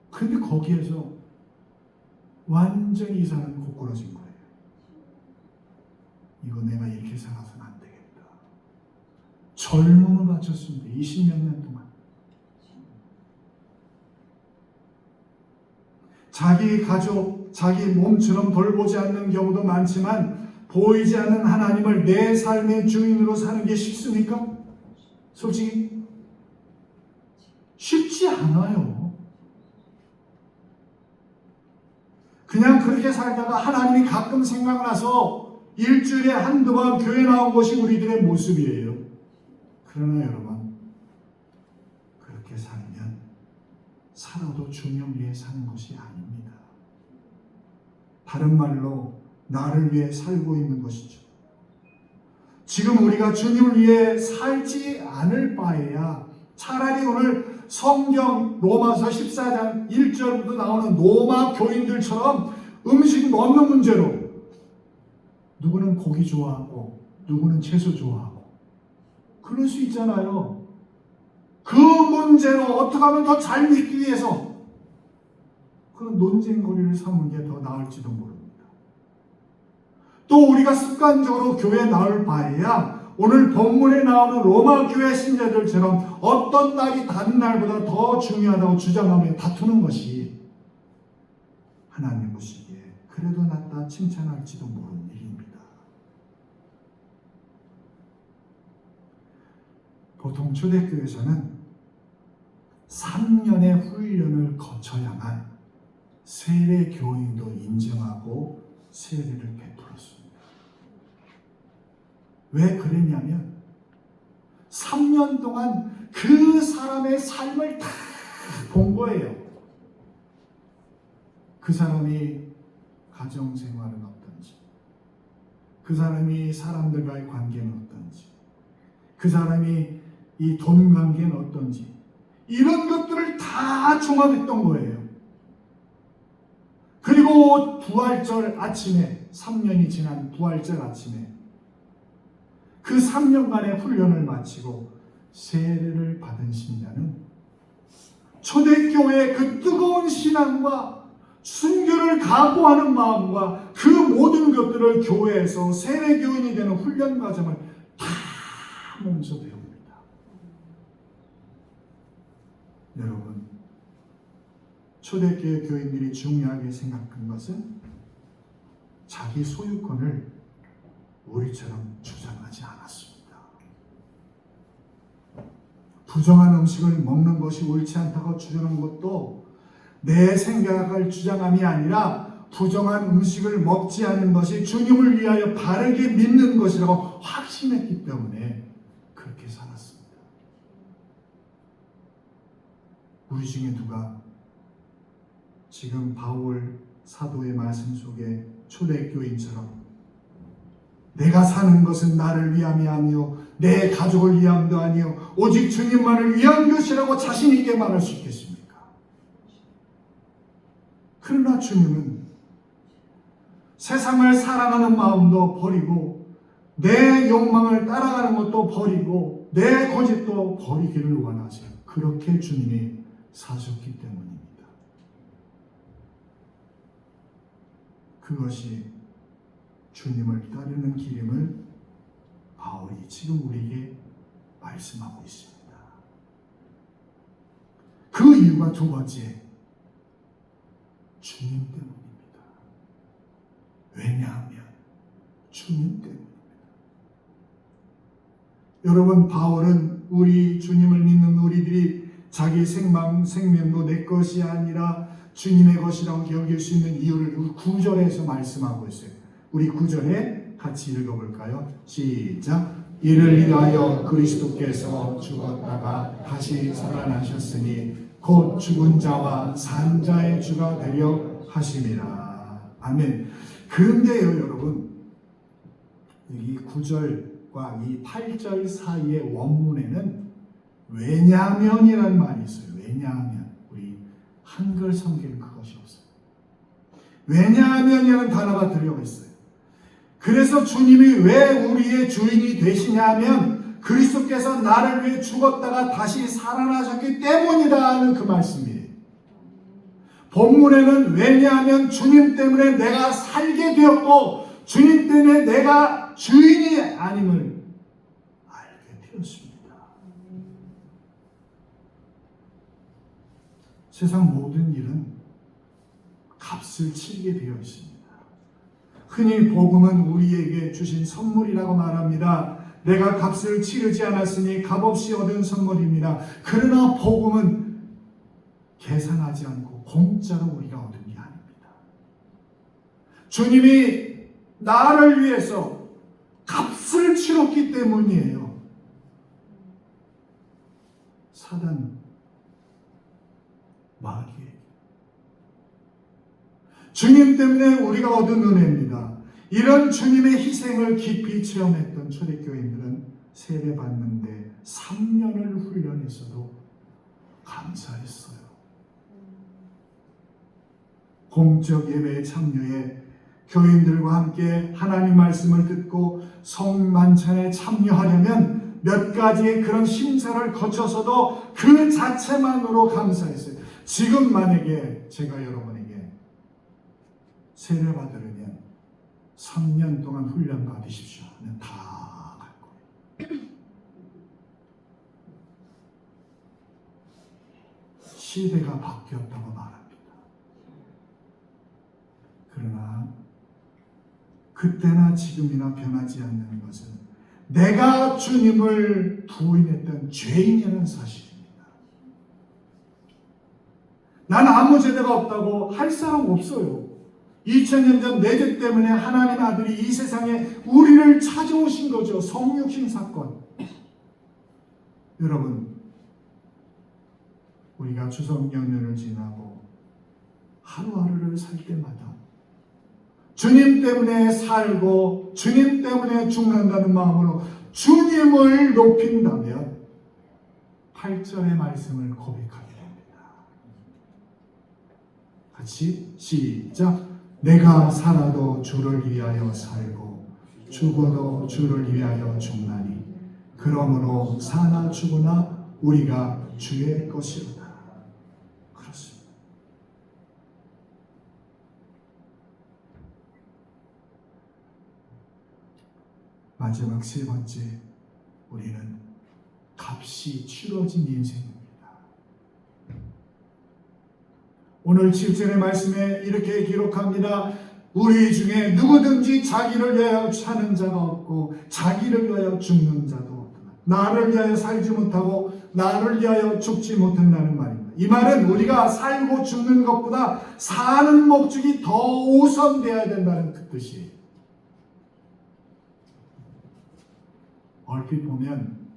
근데 거기에서 완전히 이 사람은 고꾸라진 거예요. 이거 내가 이렇게 살아서는 안 되겠다. 젊음을 바쳤습니다. 20몇 년 동안. 자기 가족, 자기 몸처럼 돌보지 않는 경우도 많지만 보이지 않는 하나님을 내 삶의 주인으로 사는 게 쉽습니까? 솔직히 쉽지 않아요. 그냥 그렇게 살다가 하나님이 가끔 생각나서 일주일에 한두 번 교회 나온 것이 우리들의 모습이에요. 그러나 여러분, 그렇게 살면 살아도 주님 위해 사는 것이 아닙니다. 다른 말로 나를 위해 살고 있는 것이죠. 지금 우리가 주님을 위해 살지 않을 바에야 차라리 오늘 성경 로마서 14장 1절부터 나오는 로마 교인들처럼 음식 먹는 문제로 누구는 고기 좋아하고 누구는 채소 좋아하고 그럴 수 있잖아요. 그 문제로 어떻게 하면 더 잘 믿기 위해서 그 논쟁거리를 삼는 게 더 나을지도 모릅니다. 또 우리가 습관적으로 교회 나올 바에야 오늘 본문에 나오는 로마 교회 신자들처럼 어떤 날이 다른 날보다 더 중요하다고 주장하며 다투는 것이 하나님 보시기에 그래도 낫다 칭찬할지도 모르는 일입니다. 보통 초대교회에서는 3년의 훈련을 거쳐야만 세례 교인도 인정하고 세례를 베풀었습니다. 왜 그랬냐면 3년 동안 그 사람의 삶을 다 본 거예요. 그 사람이 가정생활은 어떤지, 그 사람이 사람들과의 관계는 어떤지, 그 사람이 이 돈 관계는 어떤지, 이런 것들을 다 종합했던 거예요. 그리고 부활절 아침에, 3년이 지난 부활절 아침에 그 3년간의 훈련을 마치고 세례를 받은 신자는 초대교회의 그 뜨거운 신앙과 순교를 각오하는 마음과 그 모든 것들을 교회에서 세례교인이 되는 훈련 과정을 다 하면서 배웁니다. 여러분, 초대교회 교인들이 중요하게 생각한 것은 자기 소유권을 우리처럼 주장하지 않았습니다. 부정한 음식을 먹는 것이 옳지 않다고 주장한 것도 내 생각을 주장함이 아니라 부정한 음식을 먹지 않는 것이 주님을 위하여 바르게 믿는 것이라고 확신했기 때문에 그렇게 살았습니다. 우리 중에 누가 지금 바울 사도의 말씀 속에 초대교인처럼 내가 사는 것은 나를 위함이 아니요 내 가족을 위함도 아니요 오직 주님만을 위한 것이라고 자신 있게 말할 수 있겠습니까? 그러나 주님은 세상을 사랑하는 마음도 버리고 내 욕망을 따라가는 것도 버리고 내 고집도 버리기를 원하세요. 그렇게 주님이 사셨기 때문입니다. 그것이 주님을 따르는 길임을 바울이 지금 우리에게 말씀하고 있습니다. 그 이유가 두 번째, 주님 때문입니다. 왜냐하면 주님 때문입니다. 여러분, 바울은 우리 주님을 믿는 우리들이 자기 생명도 내 것이 아니라 주님의 것이라고 여길 수 있는 이유를 9절에서 말씀하고 있어요. 우리 9절에 같이 읽어볼까요? 시작. 이를 위하여 그리스도께서 죽었다가 다시 살아나셨으니 곧 죽은 자와 산 자의 주가 되려 하심이라. 아멘. 그런데요, 여러분, 이 9절과 이 8절 사이의 원문에는 왜냐하면이라는 말이 있어요. 왜냐하면. 우리 한글 성경은 그것이 없어요. 왜냐하면이라는 단어가 들어가 있어요. 그래서 주님이 왜 우리의 주인이 되시냐면 그리스도께서 나를 위해 죽었다가 다시 살아나셨기 때문이라는 그 말씀이에요. 본문에는 왜냐하면 주님 때문에 내가 살게 되었고 주님 때문에 내가 주인이 아님을 알게 되었습니다. 세상 모든 일은 값을 치르게 되어 있습니다. 흔히 복음은 우리에게 주신 선물이라고 말합니다. 내가 값을 치르지 않았으니 값없이 얻은 선물입니다. 그러나 복음은 계산하지 않고 공짜로 우리가 얻은 게 아닙니다. 주님이 나를 위해서 값을 치렀기 때문이에요. 사단 마귀에게 주님 때문에 우리가 얻은 은혜입니다. 이런 주님의 희생을 깊이 체험했던 초대교인들은 세례받는데 3년을 훈련했어도 감사했어요. 공적 예배에 참여해 교인들과 함께 하나님 말씀을 듣고 성만찬에 참여하려면 몇 가지의 그런 심사를 거쳐서도 그 자체만으로 감사했어요. 지금 만약에 제가 여러분에게 세례 받으려면 3년 동안 훈련 받으십시오 하면 다 갈 거예요. 시대가 바뀌었다고 말합니다. 그러나 그때나 지금이나 변하지 않는 것은 내가 주님을 부인했던 죄인이라는 사실입니다. 난 아무 죄가 없다고 할 사람 없어요. 2000년 전 내 죄 때문에 하나님 아들이 이 세상에 우리를 찾아오신 거죠. 성육신 사건. 여러분, 우리가 추석 연휴를 지나고 하루하루를 살 때마다 주님 때문에 살고 주님 때문에 죽는다는 마음으로 주님을 높인다면 8절의 말씀을 고백하게 됩니다. 같이 시작. 내가 살아도 주를 위하여 살고 죽어도 주를 위하여 죽나니 그러므로 사나 죽으나 우리가 주의 것이로다. 그렇습니다. 마지막 세 번째, 우리는 값이 치러진 인생입니다. 오늘 7절의 말씀에 이렇게 기록합니다. 우리 중에 누구든지 자기를 위하여 사는 자가 없고 자기를 위하여 죽는 자도 없다. 나를 위하여 살지 못하고 나를 위하여 죽지 못한다는 말입니다. 이 말은 우리가 살고 죽는 것보다 사는 목적이 더 우선되어야 된다는 그 뜻이에요. 얼핏 보면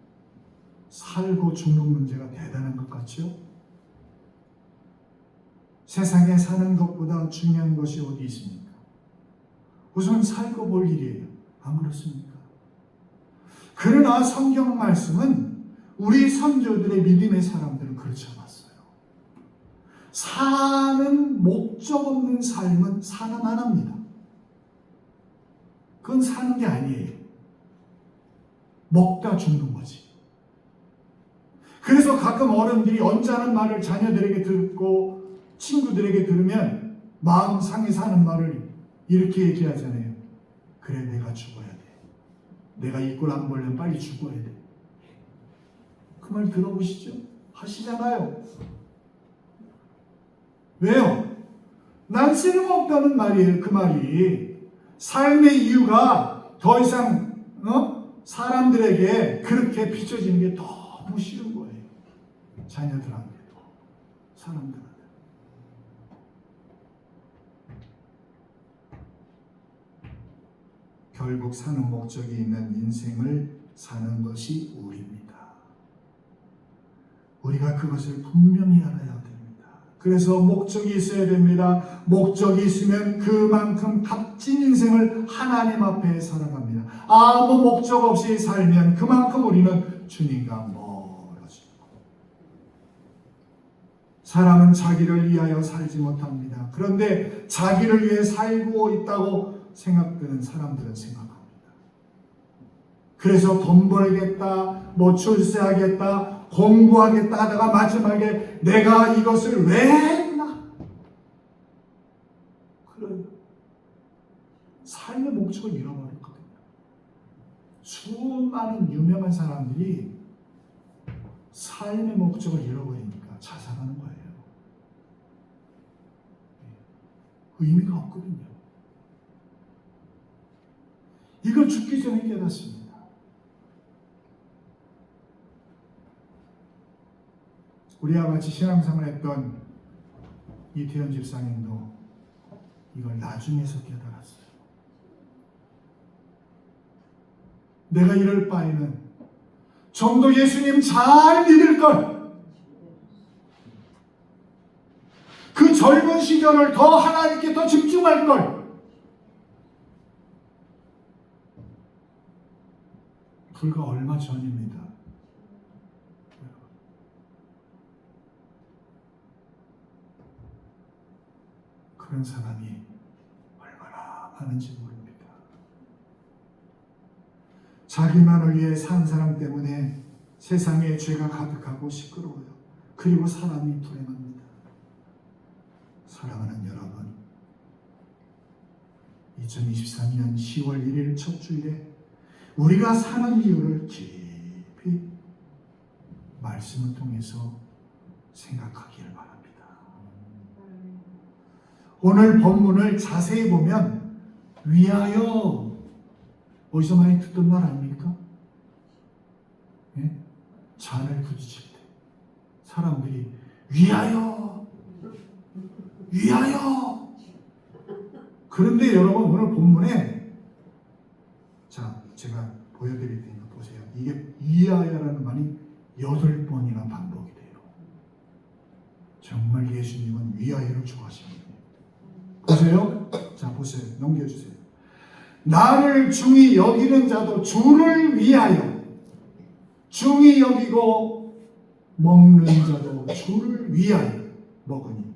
살고 죽는 문제가 대단한 것 같죠? 세상에 사는 것보다 중요한 것이 어디 있습니까? 우선 살고 볼 일이에요. 안 그렇습니까? 그러나 성경 말씀은 우리 선조들의 믿음의 사람들은 그렇지 않았어요. 사는 목적 없는 삶은 사람 안 합니다. 그건 사는 게 아니에요. 먹다 죽는 거지. 그래서 가끔 어른들이 언짢은 말을 자녀들에게 듣고 친구들에게 들으면 마음 상해서 하는 말을 이렇게 얘기하잖아요. 그래, 내가 죽어야 돼. 내가 이 꼴 안 보려면 빨리 죽어야 돼. 그 말 들어보시죠? 하시잖아요. 왜요? 난 쓸모없다는 말이에요. 그 말이. 삶의 이유가 더 이상 사람들에게 그렇게 비춰지는 게 너무 싫은 거예요. 자녀들한테도 사람들한테. 결국 사는 목적이 있는 인생을 사는 것이 우리입니다. 우리가 그것을 분명히 알아야 됩니다. 그래서 목적이 있어야 됩니다. 목적이 있으면 그만큼 값진 인생을 하나님 앞에 살아갑니다. 아무 목적 없이 살면 그만큼 우리는 주님과 멀어지고, 사람은 자기를 위하여 살지 못합니다. 그런데 자기를 위해 살고 있다고 생각되는 사람들은 생각합니다. 그래서 돈 벌겠다, 출세하겠다, 공부하겠다 하다가 마지막에 내가 이것을 왜 했나? 그래요. 삶의 목적을 잃어버렸거든요. 수많은 유명한 사람들이 삶의 목적을 잃어버리니까 자살하는 거예요. 의미가 없거든요. 이걸 죽기 전에 깨닫습니다. 우리와 같이 신앙생활을 했던 이태현 집사님도 이걸 나중에서 깨달았어요. 내가 이럴 바에는 좀 더 예수님 잘 믿을 걸, 그 젊은 시절을 더 하나님께 더 집중할 걸. 불과 얼마 전입니다. 그런 사람이 얼마나 많은지 모릅니다. 자기만을 위해 산 사람 때문에 세상에 죄가 가득하고 시끄러워요. 그리고 사람이 불행합니다. 사랑하는 여러분, 2023년 10월 1일 첫 주일에 우리가 사는 이유를 말씀을 통해서 생각하기를 바랍니다. 오늘 본문을 자세히 보면 위하여 어디서 많이 듣던 말 아닙니까? 예? 잔을 부딪힐 때 사람들이 위하여 위하여. 그런데 여러분 오늘 본문에 자 제가 보여드릴 테니까 보세요. 이게 위하여라는 말이 8번이나 반복이 돼요. 정말 예수님은 위하여를 좋아하십니다. 보세요. 자 보세요. 넘겨주세요. 나를 중히 여기는 자도 주를 위하여, 중히 여기고 먹는 자도 주를 위하여 먹으니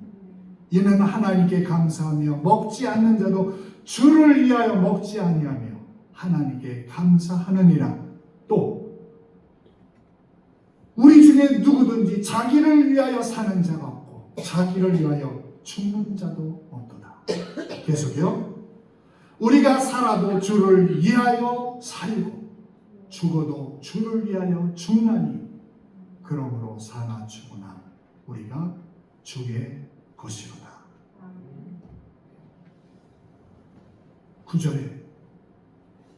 이는 하나님께 감사하며 먹지 않는 자도 주를 위하여 먹지 아니하며 하나님께 감사하느니라. 또 우리 중에 누구든지 자기를 위하여 사는 자가 없고 자기를 위하여 죽는 자도 없도다. 계속요. 우리가 살아도 주를 위하여 살고 죽어도 주를 위하여 죽나니 그러므로 사나 죽으나 우리가 주의 것이로다. 9절에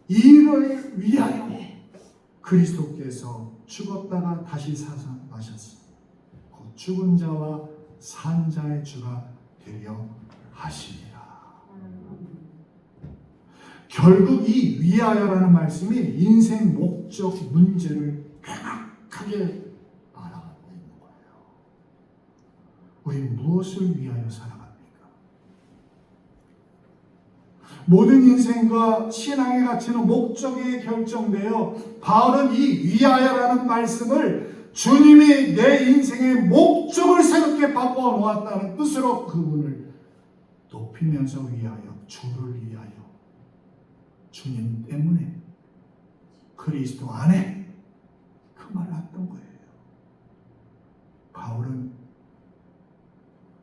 이를 위하여 그리스도께서 죽었다가 다시 사상하셨으니 곧 죽은 자와 산 자의 주가 되려 하시니라. 결국 이 위하여라는 말씀이 인생 목적 문제를 명확하게 알아가고 있는 거예요. 우리 무엇을 위하여 살아갑니까? 모든 인생과 신앙의 가치는 목적에 결정되어 바울은 이 위하여라는 말씀을 주님이 내 인생의 목적을 새롭게 바꿔 놓았다는 뜻으로 그분을 높이면서 위하여, 주를 위하여, 주님 때문에, 그리스도 안에 그 말을 했던 거예요. 바울은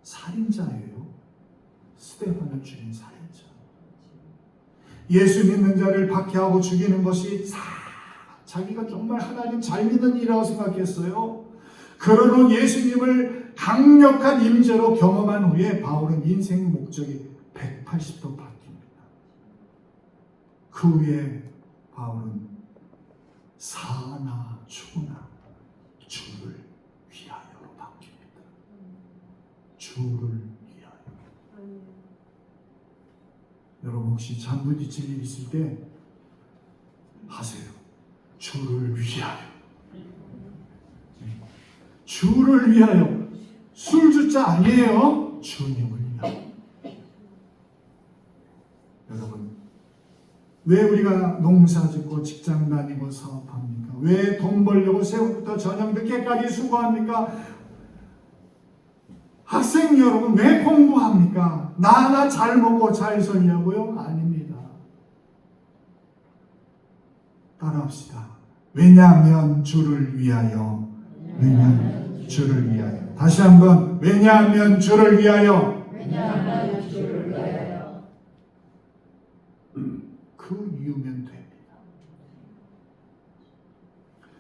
살인자예요. 스데반을 죽인 살인자. 예수 믿는 자를 박해하고 죽이는 것이 자기가 정말 하나님 잘 믿는 일이라고 생각했어요. 그러는 예수님을 강력한 임재로 경험한 후에 바울은 인생 목적이 180도 바뀝니다. 그 후에 바울은 사나 죽으나 주를 위하여로 바뀝니다. 주를 위하여. 여러분 혹시 잠 부딪힐 일 있을 때 하세요. 주를 위하여. 주를 위하여. 술주자 아니에요. 주님을 위하여. 여러분 왜 우리가 농사짓고 직장 다니고 사업합니까? 왜 돈 벌려고 새벽부터 저녁 늦게까지 수고합니까? 학생 여러분 왜 공부합니까? 나 잘 먹고 잘 살려고요? 아닙니다. 따라합시다. 왜냐하면 주를 위하여. 왜냐하면 주를 위하여. 다시 한번 왜냐하면 주를 위하여. 왜냐하면 주를 위하여. 그 이유면 됩니다.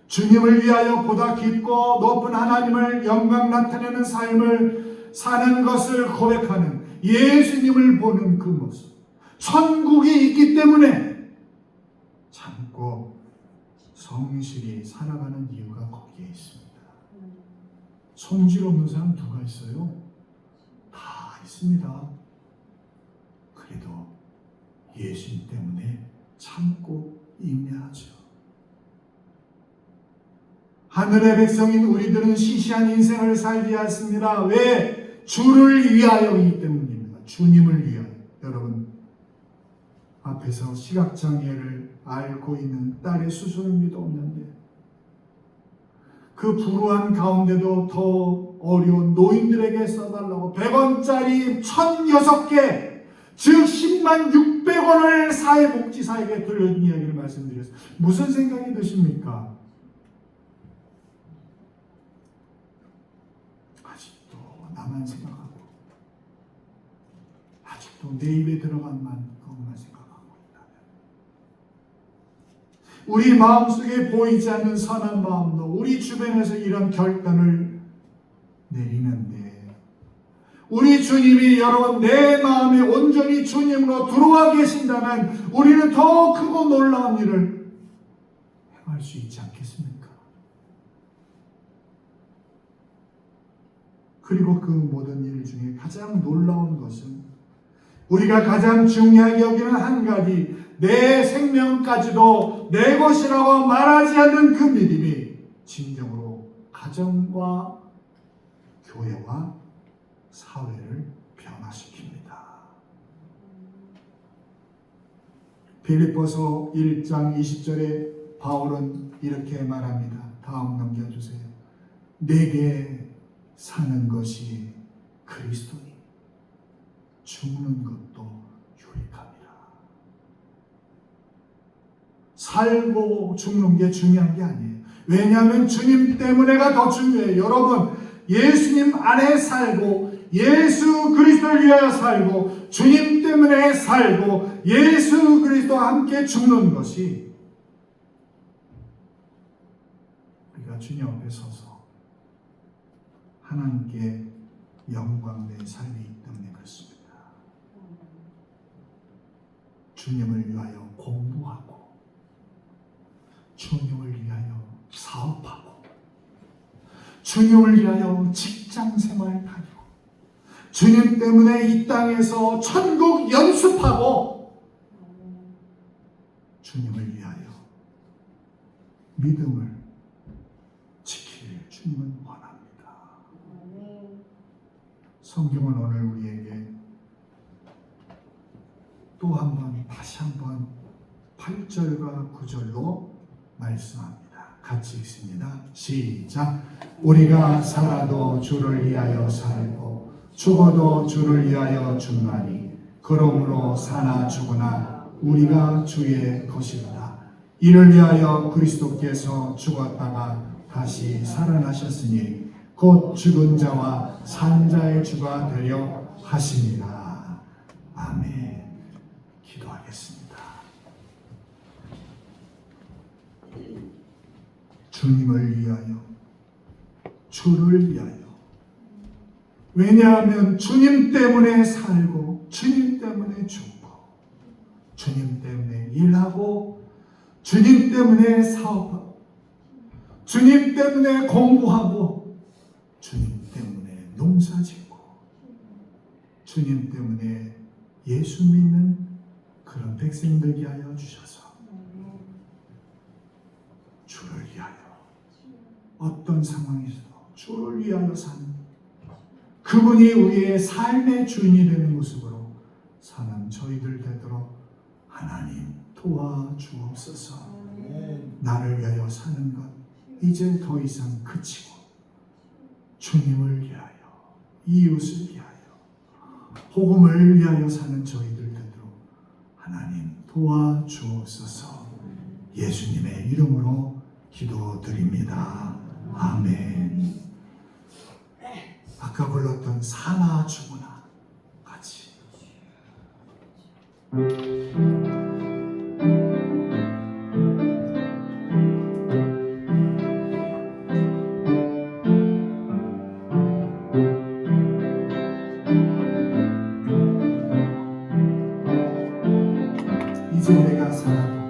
주님을 위하여 보다 깊고 높은 하나님을 영광 나타내는 삶을 사는 것을 고백하는 예수님을 보는 그 모습. 천국이 있기 때문에 참고 성실히 살아가는 이유가 거기에 있습니다. 성질 없는 사람 누가 있어요? 다 있습니다. 그래도 예수님 때문에 참고 인내하죠. 하늘의 백성인 우리들은 시시한 인생을 살지 않습니다. 왜? 주를 위하여이기 때문입니다. 주님을 위하여. 여러분 앞에서 시각장애를 앓고 있는 딸의 수술비도 없는데 그 불우한 가운데도 더 어려운 노인들에게 써달라고 100원짜리 1006개 즉 10만 600원을 사회복지사에게 돌려준 이야기를 말씀드렸어요. 무슨 생각이 드십니까? 아직도 나만 생각하고 아직도 내 입에 들어간 것만 생각하고 있다면 우리 마음속에 보이지 않는 선한 마음도 우리 주변에서 이런 결단을 내리는데, 우리 주님이 여러분 내 마음에 온전히 주님으로 들어와 계신다면 우리는 더 크고 놀라운 일을 행할 수 있지 않겠습니까? 그리고 그 모든 일 중에 가장 놀라운 것은 우리가 가장 중요하게 여기는 한 가지, 내 생명까지도 내 것이라고 말하지 않는 그 믿음이 진정으로 가정과 교회와 사회를 변화시킵니다. 빌립보서 1장 20절에 바울은 이렇게 말합니다. 다음 넘겨주세요. 내게 사는 것이 그리스도니 죽는 것도 유익합니다. 살고 죽는 게 중요한 게 아니에요. 왜냐하면 주님 때문에가 더 중요해요. 여러분, 예수님 안에 살고 예수 그리스도를 위하여 살고 주님 때문에 살고 예수 그리스도와 함께 죽는 것이 우리가 주님 앞에 서서 하나님께 영광 내 삶이기 때문에 그렇습니다. 주님을 위하여 공부하고 주님을 위하여 사업하고 주님을 위하여 직장 생활 다니고 주님 때문에 이 땅에서 천국 연습하고 주님을 위하여 믿음을 지킬 주님은 원합니다. 성경은 오늘 우리에게 또 한 번 다시 한번 8절과 9절로 말씀합니다. 같이 읽습니다. 시작. 우리가 살아도 주를 위하여 살고 죽어도 주를 위하여 죽나니 그러므로 사나 죽으나 우리가 주의 것이로다. 이를 위하여 그리스도께서 죽었다가 다시 살아나셨으니 곧 죽은 자와 산 자의 주가 되려 하십니다. 아멘. 기도하겠습니다. 주님을 위하여, 주를 위하여. 왜냐하면 주님 때문에 살고 주님 때문에 죽고 주님 때문에 일하고 주님 때문에 사업하고 주님 때문에 공부하고 주님 때문에 농사짓고 주님 때문에 예수 믿는 그런 백성들 위하여 주셔서 주를 위하여 어떤 상황에서도 주를 위하여 사는 그분이 우리의 삶의 주인이 되는 모습으로 사는 저희들 되도록 하나님 도와주옵소서. 나를 위하여 사는 것 이제 더 이상 그치고 주님을 위하여 이웃을 위하여 복음을 위하여 사는 저희들 되도록 하나님 도와주옵소서. 예수님의 이름으로 기도드립니다. 아멘. 아까 불렀던 사나 죽으나 같이 이제 내가 살아도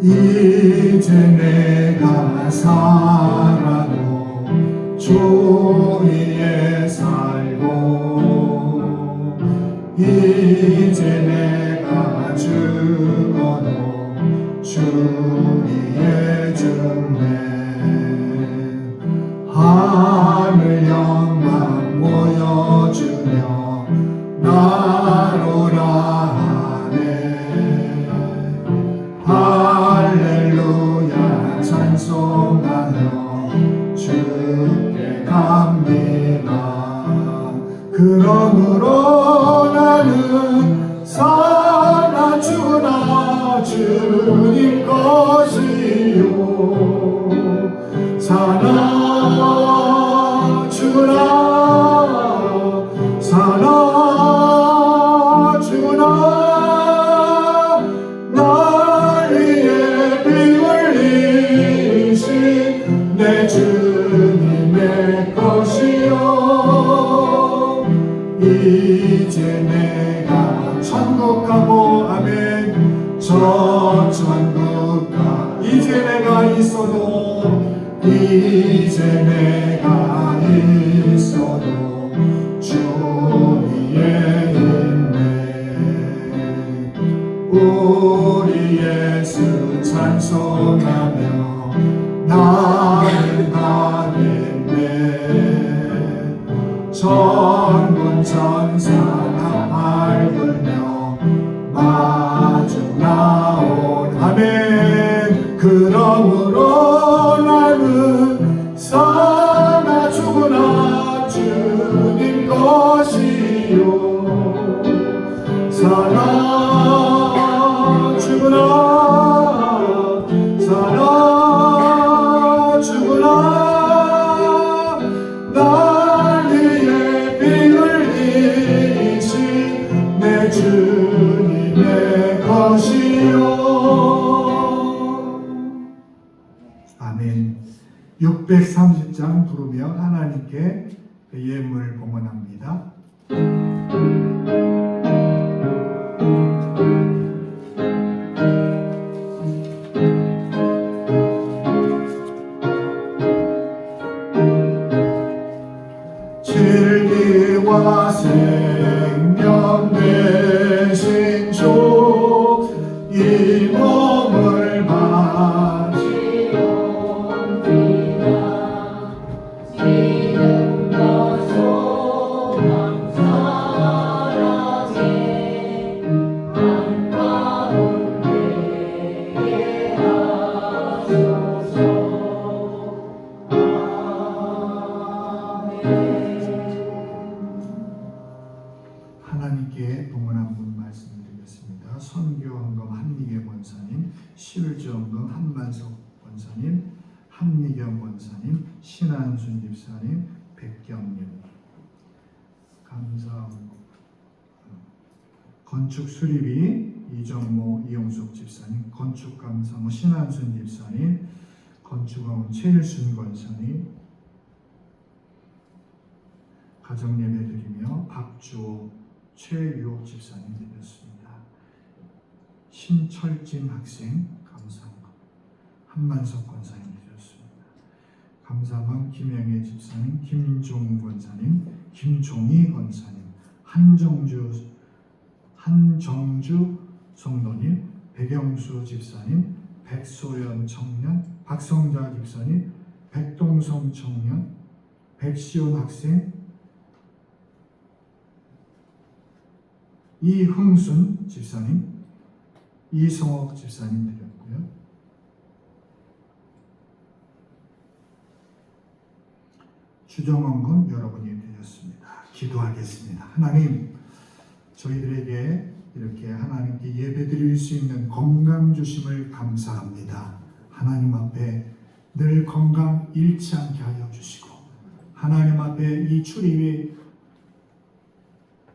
이제 내가 살아도 주 위에 살고 이제 내가 죽어도 주 위에 죽네. 하늘 영광 보여주며 나로라 하네. 할렐루야 찬송하며 주께 갑니다. 그러므로 나는 사나 죽으나 주님 것이요 사나 죽으나 사나 죽으나 날 위해 저 천국가 이제 내가 있어도 주 위에 있네. 우리 예수 찬송하며 나는 가겠네. 천군 천사 다 밟으며 마주 나온 아멘. 그러므로 나는 사나 죽으나 주님 것이요 살아 죽으나 살아 죽으나 날 위해 피 흘리신 내 주님의 것이요. 아멘. 630장 부르며 하나님께 예물 봉헌합니다. 진리와 생명 되신 주 이 몸을 마시옵니다. 지금과 소망 사랑에 한가운데 하소서. 하나님께 봉헌한 분 말씀드리겠습니다. 선교헌금 한미경 권사님, 실주헌금 한만석 권사님, 한미경 권사님, 신한순 집사님, 백경님. 감사합니다. 건축 수리비 이정모 이용숙 집사님, 건축 감사모 신한순 집사님, 건축원 최일순 권사님, 가정 예배 드리며 박주호 최유옥 집사님 드렸습니다. 신철진 학생 감사합니다. 한만석 권사님 드렸습니다. 감사만 김영애 집사님, 김종우 권사님, 김종희 권사님, 한정주 성도님, 백영수 집사님, 백소연 청년, 박성자 집사님, 백동성 청년, 백시온 학생, 이흥순 집사님, 이성옥 집사님 드렸고요. 주정원금 여러분이 드렸습니다. 기도하겠습니다. 하나님, 저희들에게 이렇게 하나님께 예배드릴 수 있는 건강 주심을 감사합니다. 하나님 앞에 늘 건강 잃지 않게 하여 주시고, 하나님 앞에 이 출입이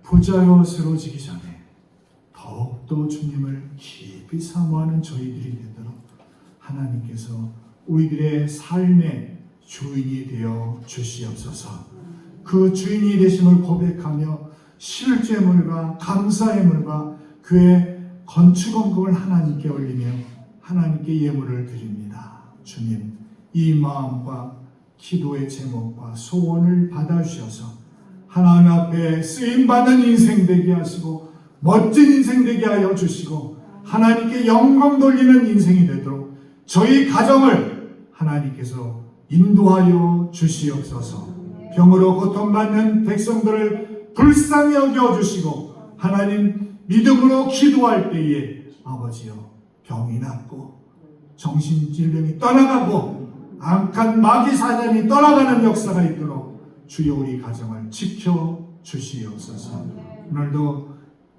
부자여 쓰러지기 전에 더욱더 주님을 깊이 사모하는 저희들이 되도록 하나님께서 우리들의 삶의 주인이 되어 주시옵소서. 그 주인이 되심을 고백하며 실제물과 감사의 물과 그의 건축원금을 하나님께 올리며 하나님께 예물을 드립니다. 주님, 이 마음과 기도의 제목과 소원을 받아주셔서 하나님 앞에 쓰임받는 인생 되게 하시고 멋진 인생 되게 하여 주시고 하나님께 영광 돌리는 인생이 되도록 저희 가정을 하나님께서 인도하여 주시옵소서. 병으로 고통받는 백성들을 불쌍히 여겨주시고 하나님 믿음으로 기도할 때에 아버지여 병이 낫고 정신질병이 떠나가고 악한 마귀 사냥이 떠나가는 역사가 있도록 주여 우리 가정을 지켜주시옵소서. 오늘도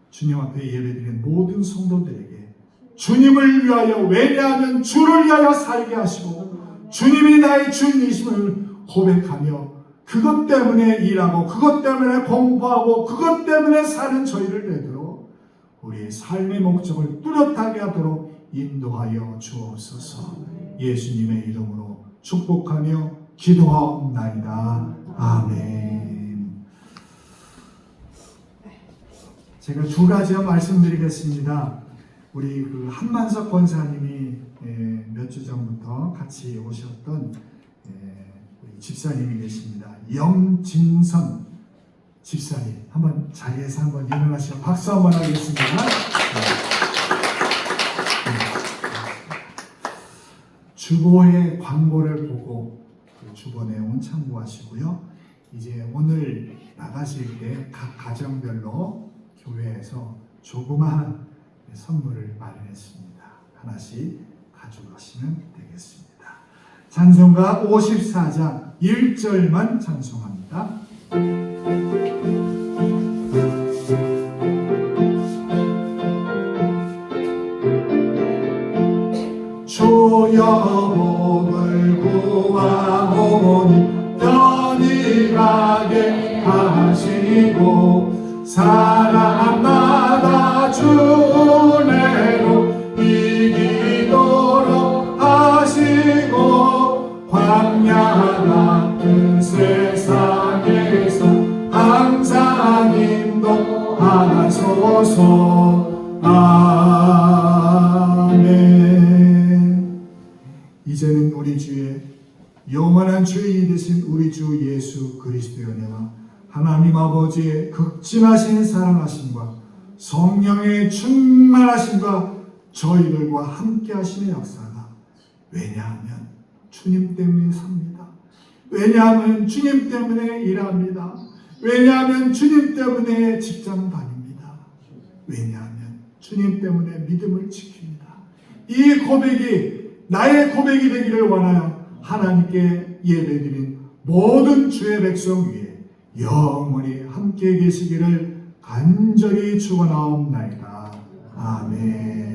주님 앞에 예배드리는 모든 성도들에게 주님을 위하여, 왜냐하면 주를 위하여 살게 하시고 주님이 나의 주인이심을 고백하며 그것 때문에 일하고 그것 때문에 공부하고 그것 때문에 사는 저희를 되도록 우리의 삶의 목적을 뚜렷하게 하도록 인도하여 주옵소서. 예수님의 이름으로 축복하며 기도하옵나이다. 아멘. 제가 두 가지 말씀드리겠습니다. 우리 그 한만석 권사님이 몇 주 전부터 같이 오셨던 우리 집사님이 계십니다. 염진선 집사님, 한번 자리에서 한번 일어나시고 박수 한번 하겠습니다. 주보의 광고를 보고 그 주보 내용은 참고하시고요. 이제 오늘 나가실 때 각 가정별로 교회에서 조그마한 선물을 마련했습니다. 하나씩 가져가시면 되겠습니다. 찬송가 54장 1절만 찬송합니다. 주여 복을 구하오니 편히 가게 하시고 사람마다 주 은혜로 이기도록 하시고 광야 같은 세상에서 항상 인도하소서. 아멘. 이제는 우리 주의 영원한 주인이 되신 우리 주 예수 그리스도의 은혜와 하나님 아버지의 극진하신 사랑하심과 성령의 충만하심과 저희들과 함께 하심의 역사가, 왜냐하면 주님 때문에 삽니다. 왜냐하면 주님 때문에 일합니다. 왜냐하면 주님 때문에 직장 다닙니다. 왜냐하면 주님 때문에 믿음을 지킵니다. 이 고백이 나의 고백이 되기를 원하여 하나님께 예배드린 모든 주의 백성 위에 영원히 함께 계시기를 간절히 축원하옵나이다. 아멘.